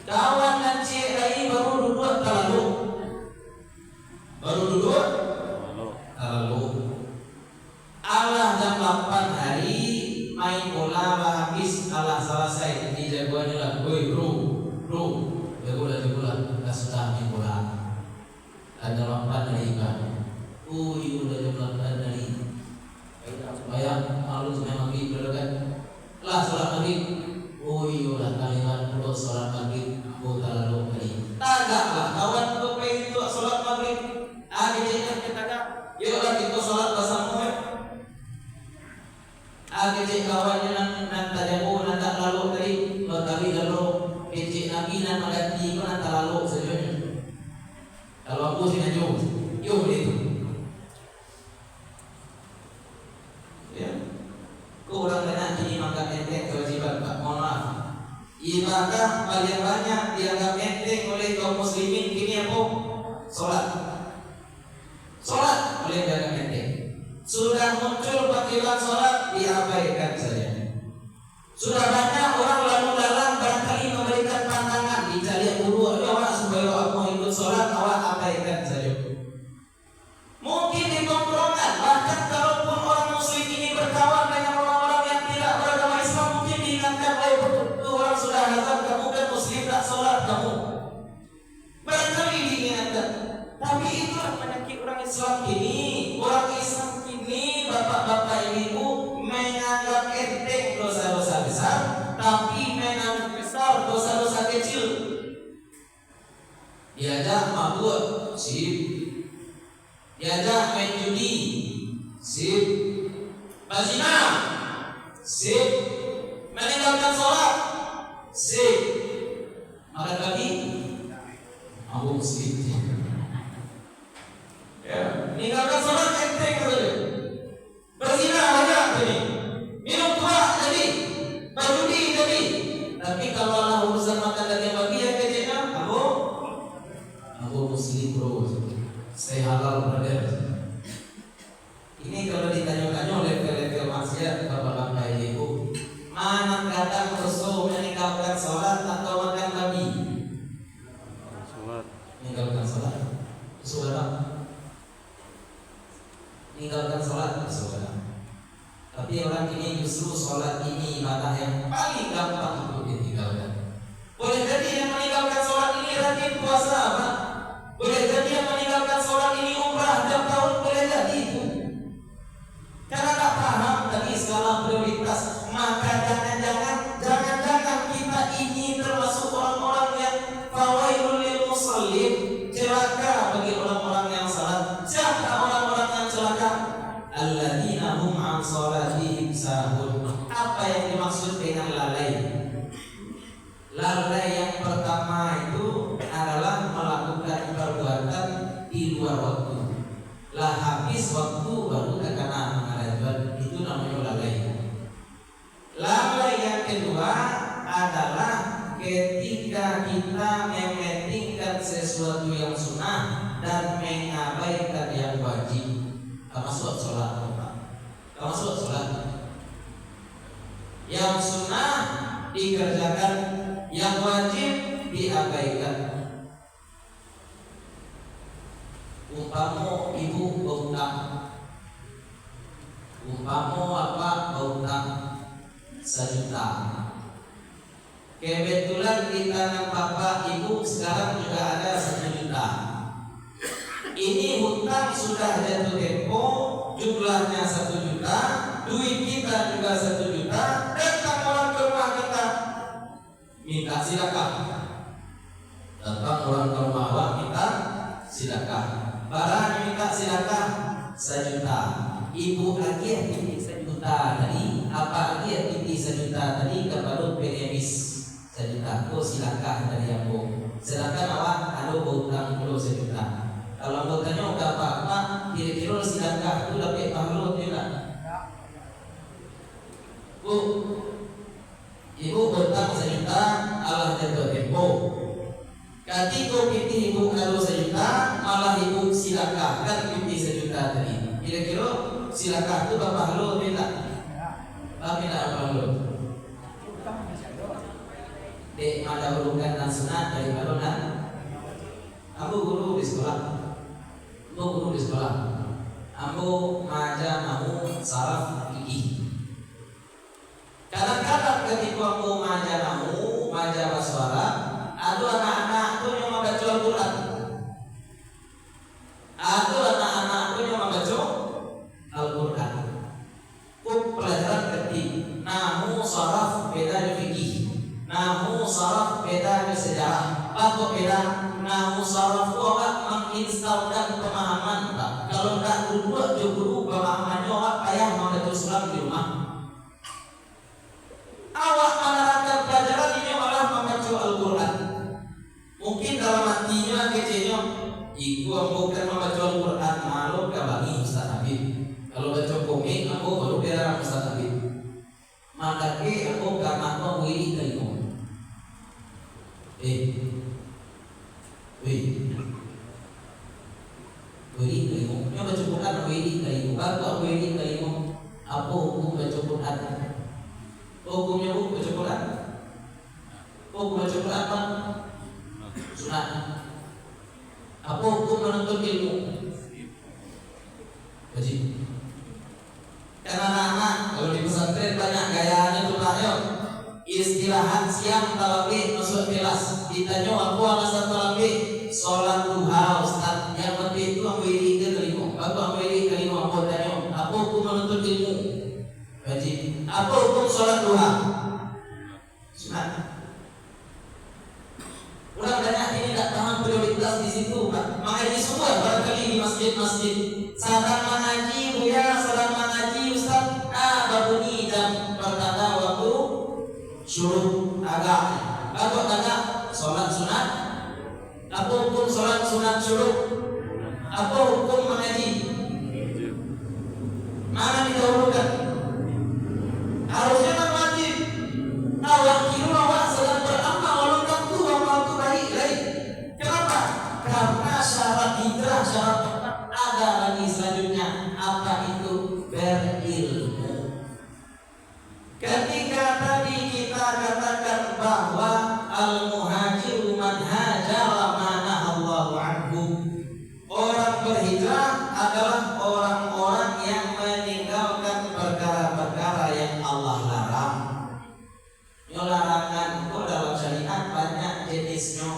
Kawan dan cik lagi baru duduk terlalu. Allah jam 8 hari main bola habis Allah selesai di jagoannya lah. Woi bro, jago sudah main bola. Ada 8 hari kan. Udah jam 8 hari. Supaya halus memang gitu kan. Lah sholat maghrib. Lah kalian untuk sholat maghrib terlalu hari. Tagaklah kawan untuk pengen untuk sholat maghrib. Kita tagak. Yuk lah kita sholat bersama. Cek kawannya nan tajamu nan tak lalu tadi. Tadi lalu cek nabi nan mengganti itu nan tak lalu sejauhnya. Kalau aku sih najum. Yuk itu. Kurang banyak jadi maka enteng kewajiban Pak. Mohon maaf. Ibadah paling banyak dianggap enteng oleh kaum muslimin kini apa? Sholat oleh dianggap enteng. Sudah muncul panggilan sholat diabaikan saja. Sudah banyak orang lalu lalang barangkali memberikan pandangan dicari guru awak supaya awak ikut sholat awak abaikan saja. Mungkin di tongkrongan bahkan kalaupun orang muslim ini berkawan dengan orang-orang yang tidak beragama Islam mungkin diingatkan orang sudah azan kamu kan muslim tak sholat kamu. Barangkali diingatkan. Tapi itulah penyakit orang Islam kini. Orang Islam kini bapak-bapak ibu menganggap enteng dosa-dosa besar, tapi menganggap besar dosa-dosa kecil. Diajak mabuk, sip. Diajak main judi, sip. Bazina, sip. meninggalkan sholat C. Makan babi Abu Muslim. Ya, meninggalkan sholat enteng saja. Berzina banyak tadi, minum tua tadi, berjudi tadi. Tapi kalau Allah urusan makan daging babi yang kecilnya, Abu Muslim bro, saya halal brother. Ini kalau ditanya-tanya level-level maksiat bapak-bapak ibu, mana kadang Rasul meninggalkan sholat atau makan babi? Salat. Meninggalkan sholat, saudara. Meninggalkan sholat, saudara. Tapi orang ini justru sholat ini ibadah yang paling gampang untuk ditinggalkan. Boleh jadi yang meninggalkan sholat ini rajin puasa, Pak. Boleh jadi yang meninggalkan sholat ini umrah tiap tahun, boleh jadi itu. Karena tak paham tadi skala prioritas, maka jangan-jangan kita ini termasuk orang-orang yang fawailul lil musallin, celaka bagi orang-orang yang salat. Siapa orang-orang yang celaka? Alladzina hum an salatihim sahun. Apa yang dimaksud dengan lalai? Lalai yang pertama itu adalah melakukan perbuatan di luar waktu. Lah habis waktu baru terkena mengajuan, itu namanya lalai. Lalai yang kedua adalah ketika kita mementingkan sesuatu yang sunnah dan mengabaikan yang wajib. Termasuk sholat, termasuk sholat. Yang sunnah dikerjakan, yang wajib diabaikan. Umpama ibu berhutang, umpama apa berhutang 1 juta. Kebetulan di tangan bapak ibu sekarang juga ada 1 juta. Ini hutang sudah jatuh tempo, jumlahnya 1 juta, duit kita juga 1 juta. Datang orang ke rumah kita, minta silakan. Datang orang ke rumah awak, minta silakan. Barang minta silakan 1 juta. Ibu lagi yang tinggi 1 juta tadi, apa lagi yang tinggi 1 juta tadi kepada pengemis 1 juta. Oh silakan dari aku. Silakan awak ada hutang dulu 1 juta. Kalau mau tanya udah apa-apa, kira-kira silakan itu dapat pahala tidak? Bu, ibu hutang 1 juta, Allah jatuh tempo. Ketika pilih ibu kalau 1 juta, malah ibu silakan kan pilih 1 juta tadi. Kira-kira silakan itu bapak lo tidak? Bapak tidak bapak lo. Dek ada hubungan dan sunat dari baronan. Aku guru di sekolah. Guru di sekolah. Ambo maja nahu saraf fikih. Kadang-kadang ketika ambo maja nahu maja baswara, ada anak-anak tuh yang membaca Al-Quran. Ada anak-anak tuh yang membaca Al-Quran. Pelajaran ketik. Nahu saraf beda fikih. Nahu saraf beda sejarah. Apa beda? Nahu saraf awak menginstalkan pemahaman, Pak. Kalau tak duduk guru pemahamannya awak payah membaca sulam di rumah. Awak menerapkan pelajaran ini malah membaca Al-Quran. Mungkin dalam hatinya kecilnya, iku bukan membaca Al-Quran, malu kabangi Ustaz Habib. Kalau baca komik, aku baru biar Ustaz Habib. Maka aku karena aku wiri kelima. Wiri kelima. Yang baca Quran wiri kelima. Bapak wiri kelima. Apa hukum baca Quran? Hukumnya hukum baca Quran. Hukum baca Quran apa? Sunat. Apa hukum menuntut ilmu? Wajib. Karena anak-anak kalau di pesantren banyak gayanya tuh Pak yo. Istirahat siang tarawih masuk kelas. Ditanya aku alasan tarawih, sholat duha Ustaz. Yang penting itu aku wiri kelima. Aku wiri kelima. Aku tanya, apa hukum menuntut ilmu? Wajib. Apa hukum sholat duha? Sunat. Orang banyak ini tidak paham prioritas di situ, Pak. Makanya semua barangkali di masjid-masjid sadar mengaji, buya sadar mengaji Ustaz. Babuni jam pertanda waktu syuruk agak. Apa agak? Sholat sunat. Apa hukum sholat sunat syuruk? Apa hukum mengaji? Mana didahulukan? Harusnya kan wajib. Awak kira awak sedang beramal walau tentu amal itu baik. Kenapa? Karena syarat hijrah, syarat ada lagi selanjutnya. Apa itu? Berilmu. Ketika tadi kita katakan bahwa al-muhajiru man hajara ma nahallahu anhu, orang berhijrah adalah orang-orang yang meninggalkan perkara-perkara yang Allah larang. Larangan itu dalam syariat banyak jenisnya.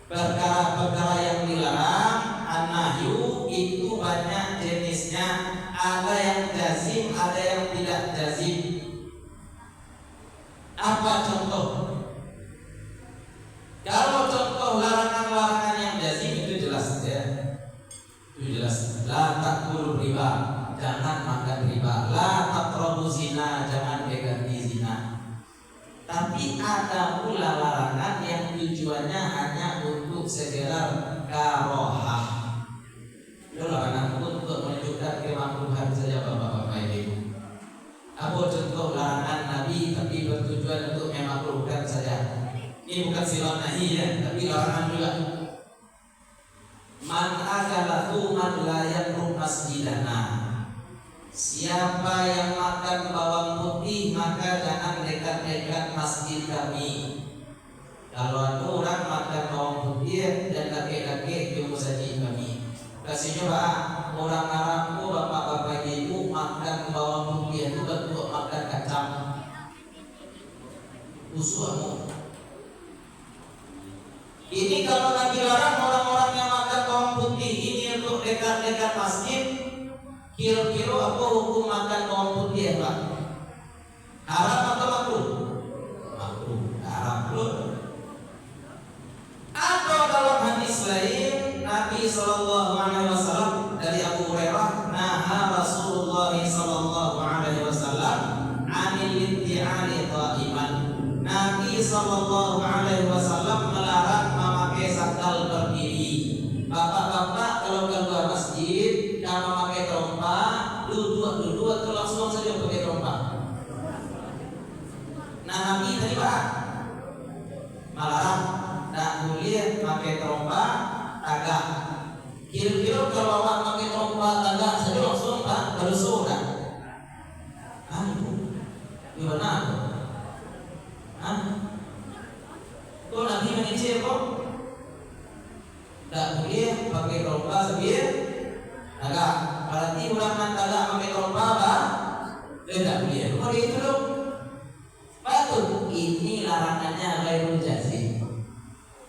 Perkara-perkara yang dilarang, an-nahyu, itu banyak jenisnya. Ada yang jazim, ada yang tidak jazim. Apa contoh? Kalau contoh larangan-larangan yang jazim itu jelas ya. Itu jelas. La ta'kulu riba, jangan makan riba. La taqrabu zina, jangan dekati zina. Tapi ada pula larangan yang tujuannya hanya untuk sekedar karohah. Itu larangan untuk menunjukkan kemakruhan saja bapak-bapak ibu. Apa contoh larangan Nabi tapi bertujuan untuk memakruhkan saja? Ini bukan silat nahi ya, tapi larangan juga. Man akala tuman la yakruh masjidana. Siapa yang makan bawang putih maka jangan dekat-dekat masjid kami. Kalau ada orang makan bawang putih dan kakek-kakek di masjid kami, kasih coba orang Arab itu bapak-bapak ibu makan bawang putih itu bentuk makan kacang. Usuhamu. Ini kalau Nabi larang orang-orang yang makan bawang putih ini untuk dekat-dekat masjid. Kira-kira apa hukum makan bawang putih ya Pak? Haram atau makruh? Makruh, haram loh. Atau dalam hadis lain Nabi SAW dari Abu Hurairah, naha Rasulullah SAW anil inti'ali qa'iman. Nabi SAW melarang memakai sandal berdiri. Bapak-bapak kalau keluar masjid dan memakai terompa, duduk atau langsung saja pakai terompa. Nah Nabi tadi Pak melarang tak boleh pakai terompa tagak. Kira-kira kalau awak pakai terompa tagak saja langsung Pak bersuh kan? Gimana? Kok Nabi mengecil kok? Tak boleh pakai terompa sambil tagak. Berarti ulangan tagak pakai terompa apa? Tidak boleh. Kok itu dong? Patut. Ini larangannya ghairul jazim.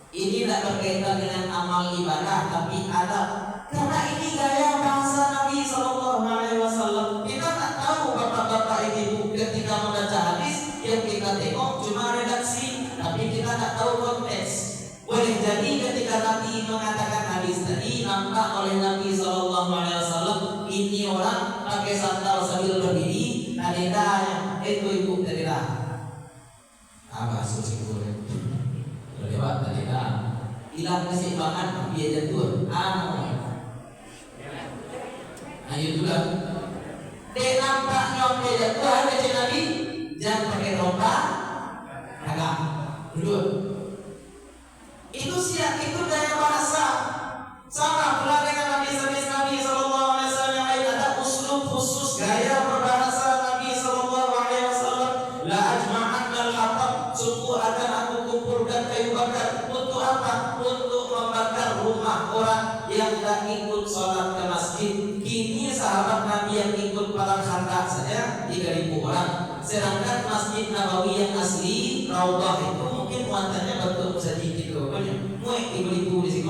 Ini tidak berkaitan dengan amal ibadah, tapi adab. Karena ini gaya bahasa Nabi SAW. Kita tak tahu bapak-bapak ibu ketika membaca hadis yang kita tengok cuma redaksi, tapi kita tak tahu konteks. Boleh jadi ketika Nabi mengatakan hadis tadi nampak oleh Nabi SAW ini orang pakai sandal sambil berdiri, adanya itu ibu tadi dah. Apa susu goreng? Lewat tadi dah. Hilang keseimbangan dia jatuh. Ayo juga. Dek nampaknya dia jatuh ada Nabi jangan pakai rompa, agak duduk. Itu siap, itu gaya bahasa. Sama pula dengan hadis-hadis Nabi SAW yang lain, ada uslub khusus gaya berbahasa Nabi SAW. La ajma'anna al-hatab, sungguh akan aku kumpulkan kayu bakar. Untuk apa? Untuk membakar rumah orang yang tak ikut sholat ke masjid. Kini sahabat Nabi yang ikut perang Khandaq saja 3.000 orang. Sedangkan Masjid Nabawi yang asli Raudhah itu mungkin muatannya bentuk sedikit gitu, muat 3.000 di sini.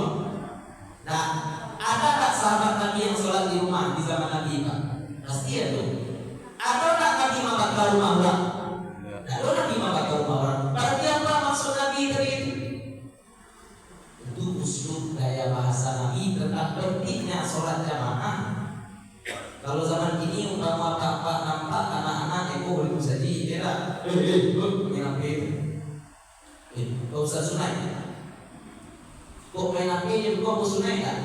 Nah, ada tak sahabat Nabi yang sholat di rumah di zaman Nabi Pak? Pasti ada. Ada tak Nabi membakar rumah orang? Ada Nabi membakar rumah orang. Berarti apa maksud Nabi tadi itu? Itu uslub gaya bahasa Nabi tentang pentingnya sholat jamaah. Kalau zaman ini umpama bapak nampak anak-anak itu boleh saja, ya lah. Yang Ustaz Sunai. Kok main HP aja buka Ustaz Sunai kan?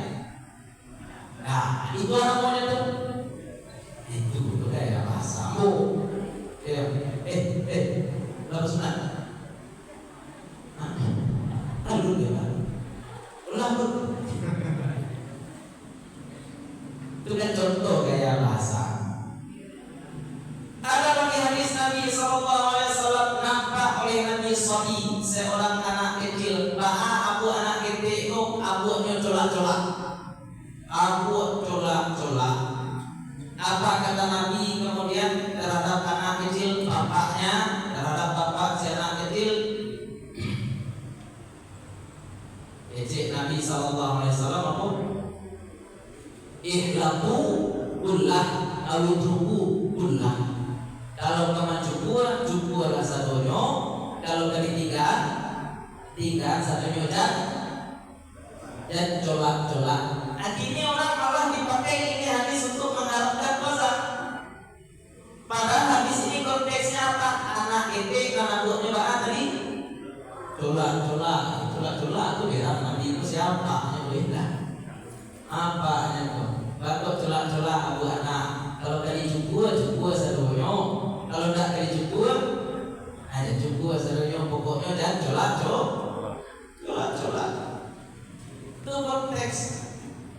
Nah, itu anak maunya tuh. Itu gaya bahasamu. Ya, lalu Sunai. Lalu dia kan? Lalu. Itu kan contoh gaya bahasa. Ada lagi hadis Nabi SAW nampak oleh Nabi Sohi seorang anak kecil. Abu anak kecil itu abunya colak-colak. Abu colak-colak. Apa kata Nabi kemudian terhadap anak kecil bapaknya, terhadap bapak si anak kecil? Ejek Nabi SAW apa? Ihlaqu kullah awitruku kullah. Kalau kamu cukur rasa donyo. Kalau kali tiga satunya dan colak-colak. Akhirnya orang malah dipakai ini hadis untuk mengharapkan puasa. Padahal hadis ini konteksnya apa? Anak itu karena buatnya bahan tadi colak-colak itu bilang Nabi itu siapa? Beda. Apa itu? Bapak colak-colak abu anak. Kalau kali cukur sadonyo. Kalau tidak kali cukur sadonyo. Pokoknya dan colak-colak. Itu konteks.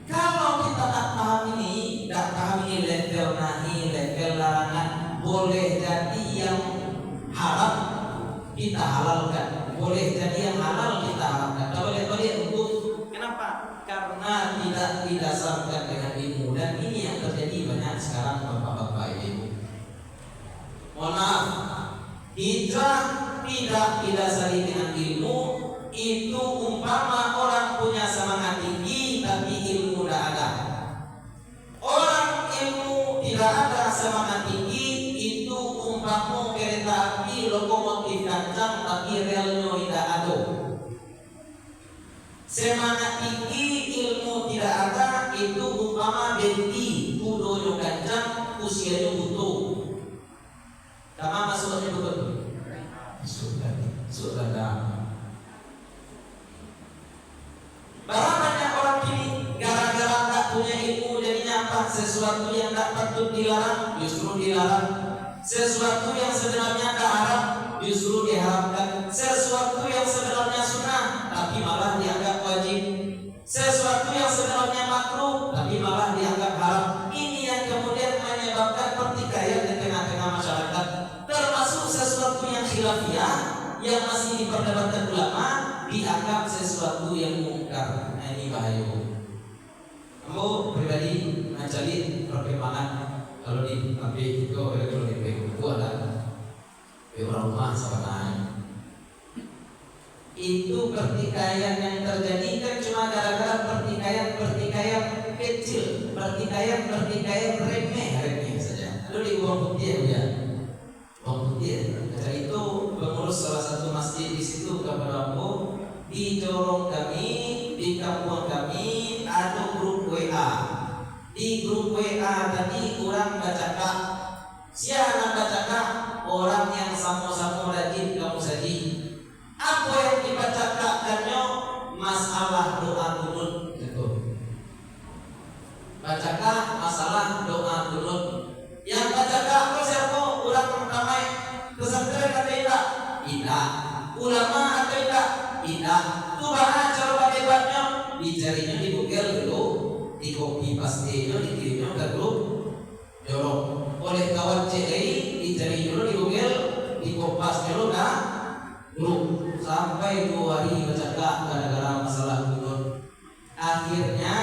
Kalau kita tak paham ini level nahi, level larangan, boleh jadi yang haram kita halalkan, boleh jadi yang halal kita haramkan. Boleh untuk kenapa? Karena tidak didasarkan dengan ilmu, dan ini yang terjadi banyak sekarang bapak-bapak ibu. Mohon maaf, hijrah tidak didasari dengan ilmu. Itu umpama orang punya semangat tinggi tapi ilmu tidak ada. Orang ilmu tidak ada semangat tinggi itu umpama kereta api lokomotif kencang tapi relnya tidak ada. Semangat tinggi ilmu tidak ada itu umpama benti kudonya kencang usianya butuh. Sama masuknya betul. Sudah. Bahkan banyak orang kini gara-gara tak punya ilmu jadinya apa? Sesuatu yang tak patut dilarang justru dilarang. Sesuatu yang sebenarnya tak haram justru diharamkan. Sesuatu yang sebenarnya sunnah tapi malah dianggap wajib. Sesuatu yang sebenarnya makruh tapi malah dianggap haram. Ini yang kemudian menyebabkan pertikaian di tengah-tengah masyarakat. Termasuk sesuatu yang khilafiyah yang masih diperdebatkan ulama dianggap sesuatu yang mungkar. Nah, ini bahaya. Kamu pribadi mencari perkembangan kalau di tapi itu kalau di PU ada orang rumah sebenarnya. Itu pertikaian yang terjadi kan cuma gara-gara pertikaian kecil, pertikaian remeh saja. Lalu di uang putih ya. Uang putih. Dari itu pengurus salah satu masjid di situ kepada aku di jorong kami, di kampung kami ada grup WA. Di grup WA tadi kurang bacakan. Siapa bacakan? Orang yang sama-sama rajin kamu saji. Apa yang dibacakannya? Masalah doa kunut gitu. Bacakan masalah doa kunut. Yang bacakan apa siapa? Orang ramai pesantren atau tidak? Tidak. Ulama atau tidak? Tidak. Itu bahan cara debatnya. Dicarinya di Google dulu, di copy paste-nya dikirimnya ke grup jorong. Oleh kawan CI dicari dulu di Google, di kopas dulu ke grup. Sampai 2 hari bercakap gara-gara masalah kunut. Akhirnya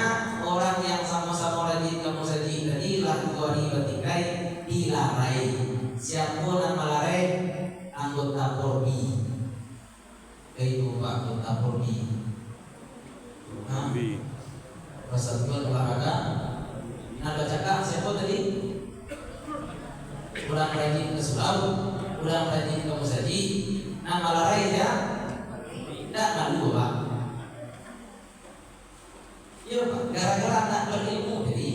orang yang sama-sama rajin kamu saji tadi lah 2 hari bertikai dilarai. Siapa nama larai? Anggota Polri. Itu Pak anggota Polri. Persatuan olahraga. Nah bercakap siapa tadi? Kurang rajin ke surau, kurang rajin ke musaji. Nama larai ya? Tidak malu Pak. Ya Pak, gara-gara tak berilmu jadi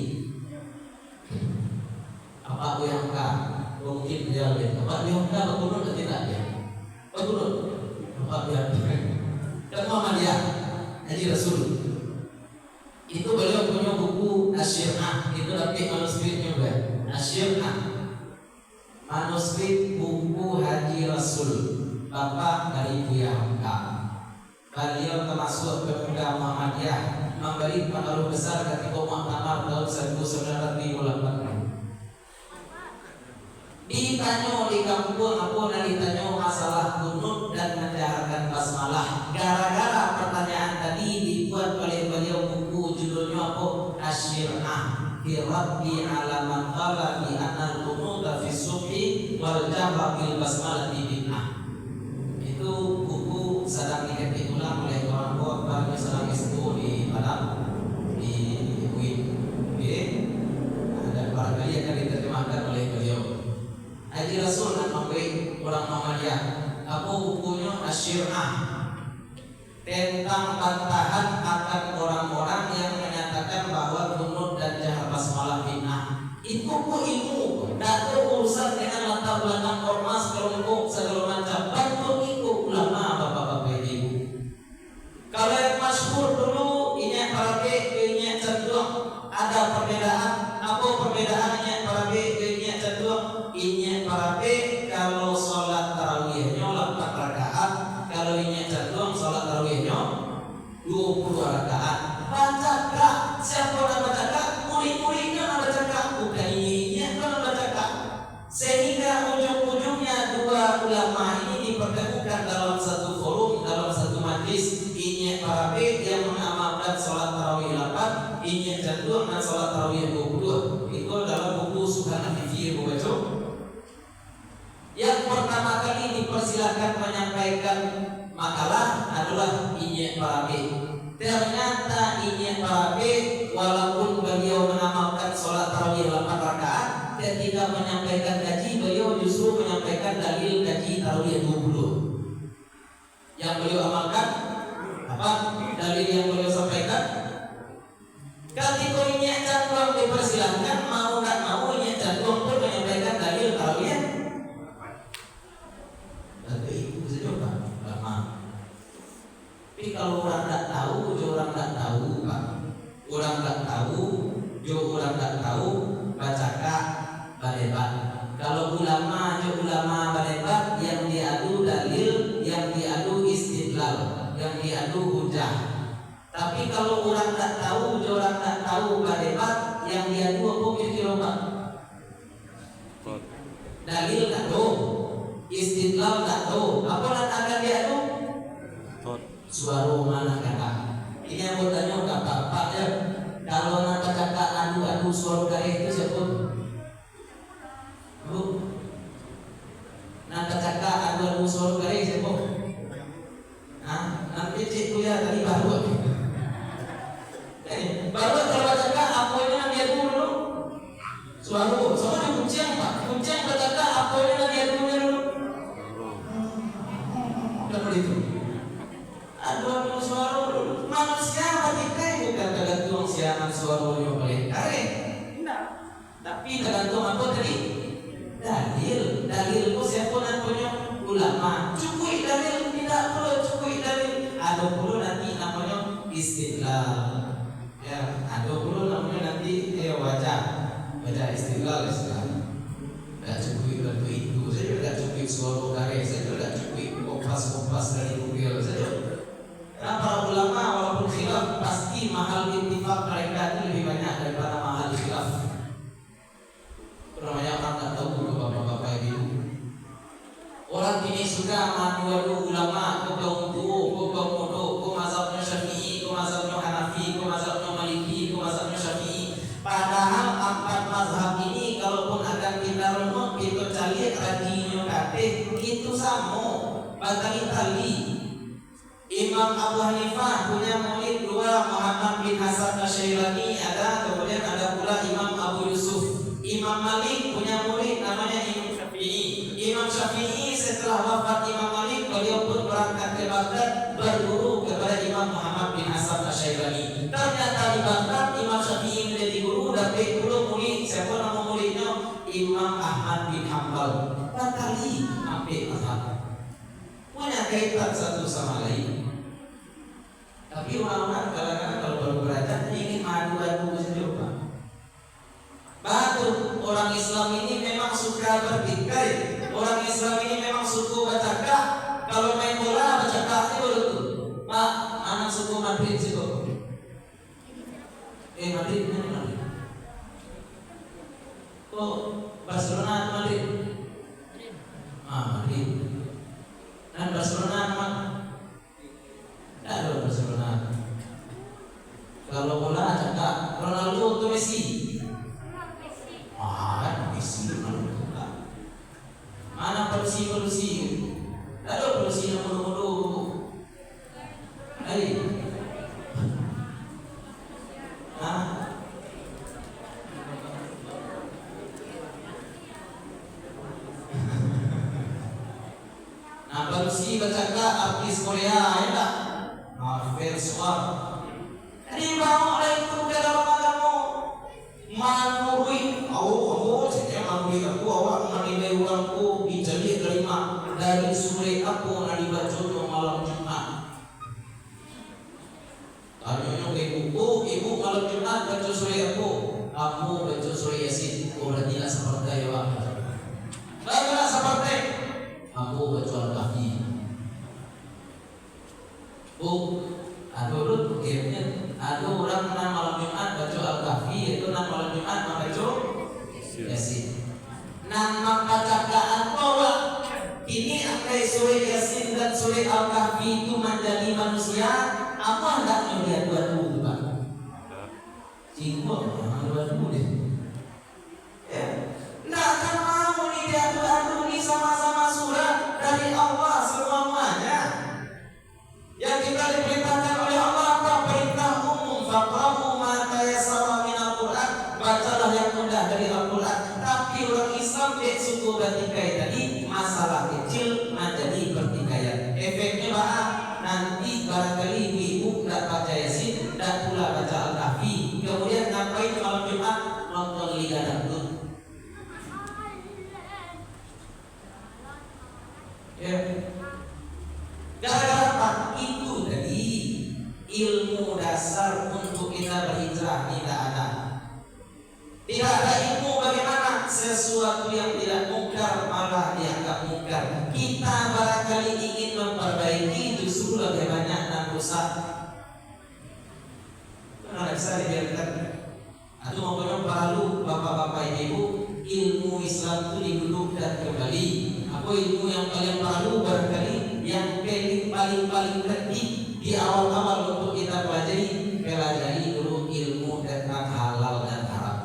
apa yang kah? Mungkin dia lihat apa yang kah berkunut atau tidak dia? Berkunut. Apa dia? dan Muhammadiyah, Haji Rasul. Itu beliau punya buku Asyirah, itu tapi manuskripnya juga Asyirah, manuskrip buku Haji Rasul, Bapak dari Buya Hamka. Beliau termasuk pemuda Muhammadiyah, memberi pengaruh besar ketika Muktamar tahun 1958. Ditanya di kampung aku dan ditanya masalah kunut dan menjaharkan basmalah. Gara-gara pertanyaan tadi dibuat oleh beliau buku judulnya apa? Asyirah fi raddi ala man qala bi anna al-qunut fi subhi wal jahra bil basmalah bid'ah. Itu buku sedang diketik ulang oleh orang tua baru sedang S2 di Padang di UIN. Dan barangkali akan diterjemahkan oleh beliau. Haji Rasul dan memberi orang Muhammadiyah apa bukunya Asyirah, tentang bantahan akan orang-orang yang menyatakan bahwa kunut dan jahar basmalah bid'ah. Itu ilmu, tidak ada urusan dengan latar belakang ormas, kelompok segala macam. Bantu ikut ulama bapak-bapak ibu. Kalau yang masyhur dulu ini parabe ini cenderung ada perbedaan. Apa perbedaannya parabe ini cenderung? Ini parabe kalau sholat tarawihnya 8 rakaat, kalau ini cenderung sholat tarawihnya 20 rakaat. Baca kak, siapa yang baca kak? Murid-muridnya yang baca kak, bukan ini yang baca kak. Sehingga ujung-ujungnya dua ulama ini dipertemukan dalam satu forum, dalam satu majlis. Ini parabe yang mengamalkan sholat tarawih 8, ini cenderung dan sholat tarawih 22. Itu dalam buku Subhanah Fikir Bubaco. Yang pertama kali dipersilakan menyampaikan makalah adalah Inye Parabe. Ternyata Inye Parabe walaupun beliau mengamalkan sholat tarawih 8 rakaat, ketika menyampaikan gaji beliau justru menyampaikan dalil gaji tarawih 20. Yang beliau amalkan apa? Dalil yang beliau sampaikan. Ketika Inye Cangkuang dipersilakan, mau nggak mau Inye Cangkuang pun menyampaikan dalil tarawih. Tapi kalau orang tak tahu, orang tak tahu, Pak. Orang tak tahu, orang tak tahu, baca kak badebat. Kalau ulama, ulama badebat yang diadu dalil, yang diadu istidlal, yang diadu hujah. Tapi kalau orang tak tahu, orang tak tahu badebat, yang diadu apa kira-kira Pak? Dalil tak tahu, istidlal tak tahu. Apa yang akan diadu? Suara mana kakak? Ini yang mau tanya kakak ya. Kalau nanti kakak adu suara kare itu siapa? Bu, nanti kakak adu suara kare siapa? Nanti cik kuliah tadi baru. Baru kalau kakak aponya dia dulu. Suara, soalnya kuncang Pak. Kuncang kakak aponya dia dulu. Kenapa itu? Aduh suara manusia ketika bukan tergantung siaran suaranya oleh kare. Tidak. Tapi tergantung apa tadi? Dalil itu siapa namanya ulama. Cukup dalil, tidak perlu cukup dalil. Ada perlu nanti namanya istidlal. Ya, ada perlu namanya nanti wajah istidlal. Tidak cukup batu itu. Saya juga tidak cukup suara kare. Saya juga tidak cukup kompas dari Google saja. Karena para ulama walaupun khilaf pasti mahal intifak mereka itu lebih banyak daripada mahal khilaf. Namanya orang tak tahu bapak-bapak ibu. Orang kini suka madu ulama, ke kaum tua, ke kaum muda, ke mazhabnya Syafi'i, ke mazhabnya Hanafi, ke mazhabnya Maliki, ke mazhabnya Syafi'i. Padahal 4 mazhab ini kalaupun akan kita renung, kita cari radinya kate itu sama, batali tali. Imam Abu Hanifah punya murid 2 Muhammad bin Hasan Asy-Syairani ada, kemudian ada pula Imam Abu Yusuf. Imam Malik punya murid namanya Imam Syafi'i. Imam Syafi'i setelah wafat Imam Malik beliau pun berangkat ke Baghdad berguru kepada Imam Muhammad bin Hasan Asy-Syairani. Ternyata di Baghdad Imam Syafi'i menjadi guru dan belum murid. Siapa nama muridnya? Imam Ahmad bin Hanbal. Batali ambil mazhab. Punya kaitan satu sama lain. Tapi orang-orang kadang-kadang kalau baru belajar ingin madu-adu saja Pak. Batu orang Islam ini memang suka bertikai. Orang Islam ini memang suka bercakap. Kalau main bola bercakap itu betul. Pak, anak suku Madrid situ. Madrid mana Madrid? Oh, Barcelona atau Madrid? Madrid. Dan Barcelona mana? Tidak ada Barcelona. Kalau bola cakap Ronaldo atau Messi? Messi Ronaldo. Mana polusi? Tidak ada polusi yang mudu-mudu. Polusi bercakap artis Korea ya tak? Versuar. Jadi bangun dari itu ke dalam agama manuri. Saya manuri aku awak menilai ulangku bijali terima dari sore aku nadi baca malam Jumat. Tanya ibu malam Jumat baca sore aku baca sore Yasin. Berarti lah seperti ya Pak. Bagaimana seperti? Aku baca Al-Kahfi. Ada orang nan malam Jumat baca Al-Kahfi, itu nan malam Jumat baca Yasin. Nan makacakaan bahwa ini akai sore Yasin dan sore Al-Kahfi itu menjadi manusia, apa hendak melihat dua-dua Pak? Cingkok, dua-dua deh. Ya, nggak akan mau nih diadu-adu nih sama-sama surat dari Allah semuanya. Yang kita diperintahkan oleh Allah apa? Perintah umum. Faqra'u ma tayassara minal Qur'an. Bacalah yang mudah dari Al-Qur'an. Tapi orang Islam suku bertikai tadi masalah kecil menjadi pertikaian. Efeknya apa? Nanti barangkali ibu tidak baca Yasin, tidak pula baca Al-Kahfi. Kemudian ngapain malam Jumat nonton Liga Dangdut? Ya. Gara-gara apa? Itu tadi ilmu dasar untuk kita berhijrah tidak ada. Tidak ada ilmu bagaimana sesuatu yang tidak mungkar malah dianggap mungkar. Kita barangkali ingin memperbaiki justru lebih banyak dan rusak. Karena bisa dibiarkan. Atau maupun perlu bapak-bapak ibu ilmu Islam itu didudukkan kembali. Apa ilmu yang paling perlu barangkali yang paling penting di awal-awal untuk kita pelajari dulu ilmu tentang halal dan haram.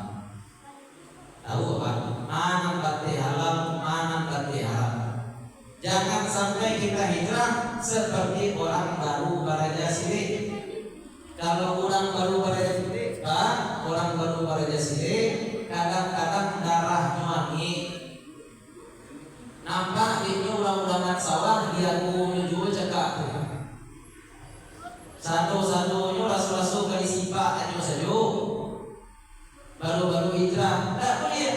Tahu apa? Mana berarti halal, mana berarti haram. Jangan sampai kita hijrah seperti orang baru beraja sirik. Kalau orang baru beraja sirik, orang baru beraja sirik, kadang-kadang darahnya wangi. Nampak ini ulang-ulangan sawah dia menuju cakap. Satu-satunya rasul-rasul kali sifat aja saja. Baru-baru hijrah, tak boleh.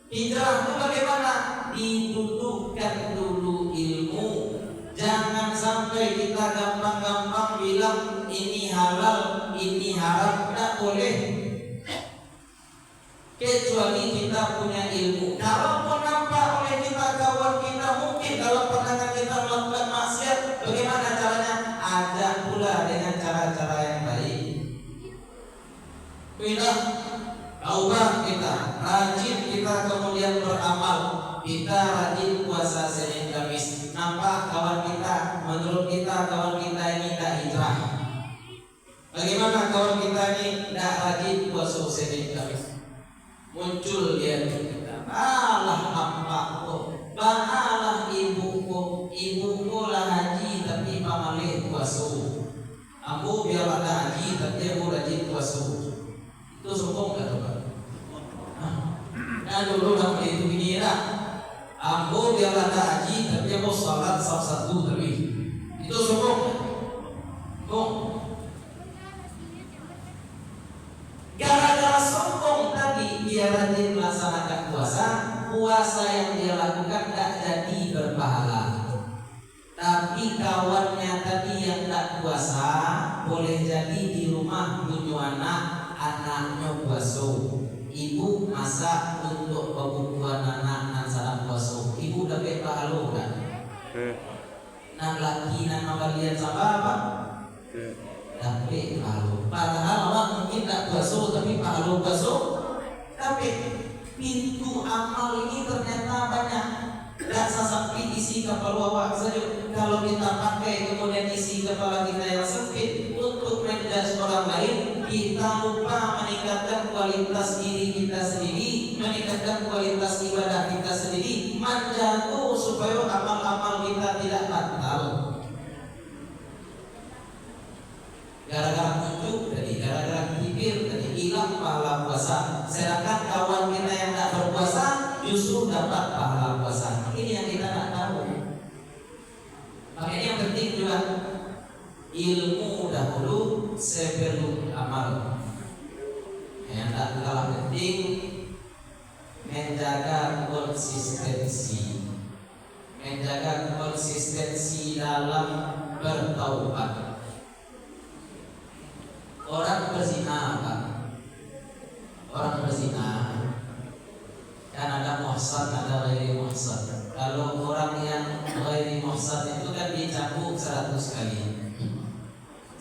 Hijrah itu bagaimana? Didudukkan dulu ilmu. Jangan sampai kita gampang-gampang bilang ini halal, ini haram. Tak boleh. Kecuali kita punya ilmu. Kalaupun nampak oleh kita kawan kita mungkin dalam pandangan kita melakukan maksiat, bagaimana caranya? Ajak pula dengan cara-cara yang baik. Kita taubah, kita rajin, kita kemudian beramal, kita rajin puasa Senin Kamis. Nampak kawan kita, menurut kita kawan kita ini tidak hijrah. Bagaimana kawan kita ini tidak rajin puasa Senin Kamis? Muncul dia kita, alah nampak kok, alah ibuku lah haji tapi pamalih puasa. Aku biar ada haji tapi aku rajin puasa. Itu sombong tak Pak? Nah dulu nama itu begini lah. Aku biar ada haji tapi aku salat satu tapi itu sombong. Gara-gara sombong tadi dia rajin melaksanakan puasa yang dia lakukan tak jadi berpahala. Tapi kawannya tadi yang tak puasa anak, anaknya puasa. Ibu masak untuk pembukuan anak dan saat puasa. Ibu dapat pahala kan? Nak laki nak mabalian sama apa? Dapat pahala. Padahal awak mungkin tak puasa tapi pahala puasa. Tapi pintu amal ini ternyata banyak. Dan sesampit isi kepala awak saja. Kalau kita pakai kemudian isi kepala kita yang sempit untuk menjudge orang lain, kita lupa meningkatkan kualitas diri kita sendiri, meningkatkan kualitas ibadah kita sendiri, menjaga supaya amal-amal kita tidak batal. Gara-gara muncul tadi, gara-gara kibir tadi, hilang pahala puasa. Sedangkan kawan kita yang tak berpuasa justru dapat pahala puasa. Ini yang kita tak tahu. Makanya yang penting juga ilmu dahulu sebelum amal. Yang tak kalah penting menjaga konsistensi, menjaga konsistensi dalam bertaubat. Orang berzina apa? Orang berzina kan ada muhsan, ada ghairi muhsan. Kalau orang yang ghairi muhsan itu kan dicambuk 100 kali.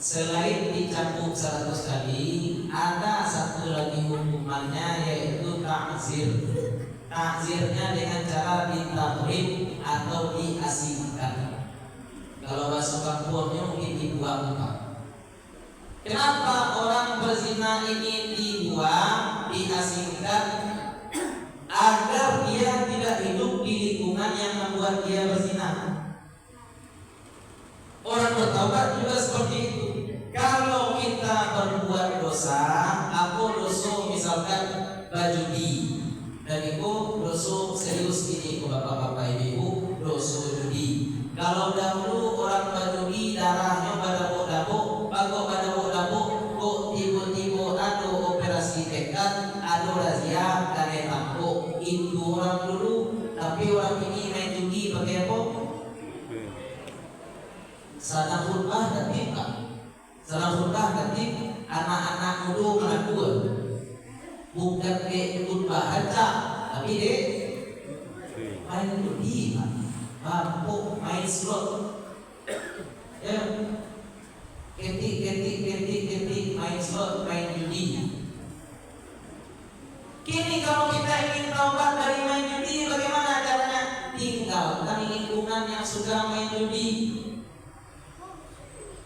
Selain dicambuk 100 kali, ada satu lagi hukumannya yaitu ta'zir. Ta'zirnya dengan cara ditabrik atau diasingkan. Kalau bahasa kampungnya mungkin dibuang. Kenapa orang berzina ini dibuang, diasingkan? Agar dia tidak hidup di lingkungan yang membuat dia berzina. Orang bertaubat juga seperti itu. Kalau kita berbuat dosa, aku dosa misalkan berjudi, dan itu dosa serius ini, bapak-bapak ibu, dosa judi. Kalau dahulu orang berjudi darahnya badabok-dabok, bagok badabok-dabok, kok tiba-tiba ada operasi tekad, ada razia dan etakok. Itu orang dulu, tapi orang ini main judi pakai apa? Sana khutbah dan tiba. Sana khutbah dan tiba. Anak-anak muda mengaku bukan ke khutbah aja, tapi deh main judi, mabuk, main slot, ya, ketik, main slot, main judi. Kini kalau kita ingin taubat dari main judi, bagaimana caranya? Tinggalkan lingkungan yang sudah main judi.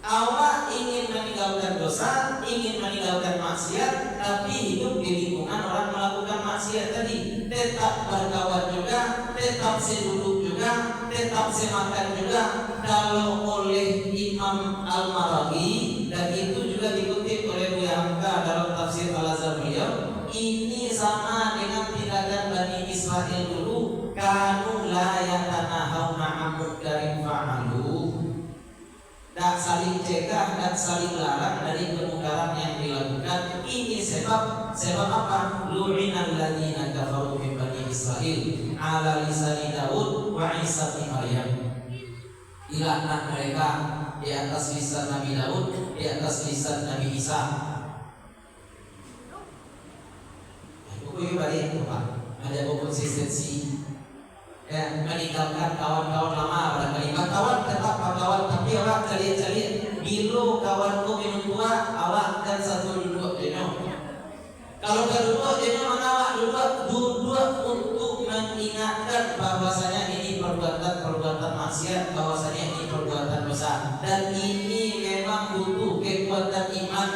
Awak ingin meninggalkan dosa, ingin meninggalkan maksiat, tapi hidup di lingkungan orang melakukan maksiat tadi. Tetap berkawan juga, tetap seduduk juga, tetap semakan juga. Kalau oleh Imam Al-Maraghi, dan itu juga dikutip oleh Buya Hamka dalam tafsir Al-Azhar beliau, ini sama dengan tindakan Bani Israel dulu. Kanu la yatanahawna 'an munkarin fa'alu. Dan saling cegah dan saling larang dari kemungkaran yang dilakukan. Ini sebab apa? Lu'inal ladzina kafaru min Bani Israil ala lisani Daud wa Isa bin Maryam. Dilaknat mereka di atas lisan Nabi Daud, di atas lisan Nabi Isa. Buku balik Pak, ada konsistensi. Ya, meninggalkan kawan-kawan lama barangkali. Kawan tetap kawan, tapi awak cari-cari bilo kawanku minum tua, awak dan satu duduk jenuh. Kalau kedua jenuh mana awak duduk untuk mengingatkan bahwasanya ini perbuatan maksiat, bahwasanya ini perbuatan dosa, dan ini memang butuh kekuatan iman.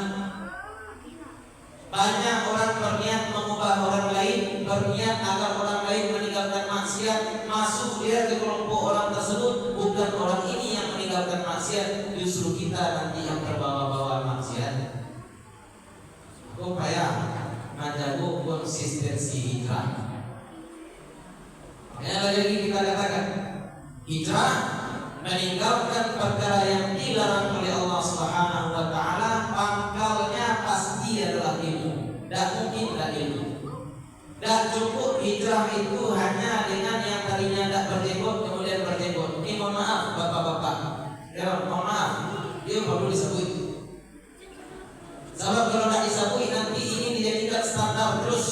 Banyak orang berniat mengubah orang lain, berniat agar orang lain meninggalkan maksiat, masuk dia ke kelompok orang tersebut. Bukan orang ini yang meninggalkan maksiat, justru kita nanti yang terbawa-bawa maksiat. Upaya menjaga konsistensi hijrah. Makanya lagi kita katakan, hijrah meninggalkan perkara yang dilarang oleh Allah Subhanahu wa taala, pangkalnya pasti adalah ilmu. Dan mungkin tak ilmu. Dan cukup hijrah itu hanya dengan yang tadinya tidak berjenggot kemudian berjenggot. Ini mohon maaf bapak-bapak. Ya, mohon maaf. Dia perlu disebut. Sebab kalau tidak disabui nanti ini dijadikan standar terus.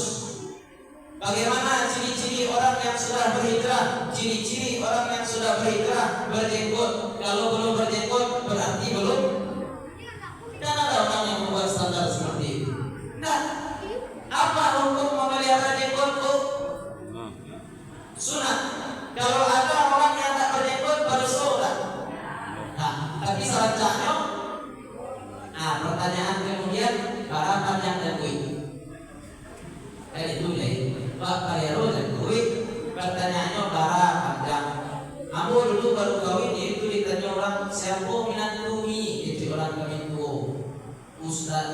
Bagaimana ciri-ciri orang yang sudah berhijrah? Ciri-ciri orang yang sudah berhijrah berjenggot. Kalau belum berjenggot berarti belum. Dan ada orang yang membuat standar seperti itu. Nah, apa hukum memelihara jenggot itu? Sunat. Kalau ada orang yang tak berjenggot baru sunat. Nah, tapi selanjutnya, pertanyaan kemudian para panjang dan kuih. Itu deh. Pak Kayaro dan kuih. Pertanyaannya para panjang. Ambo dulu baru kawin itu ditanya orang siapa minat tumi itu orang kami tu Ustaz.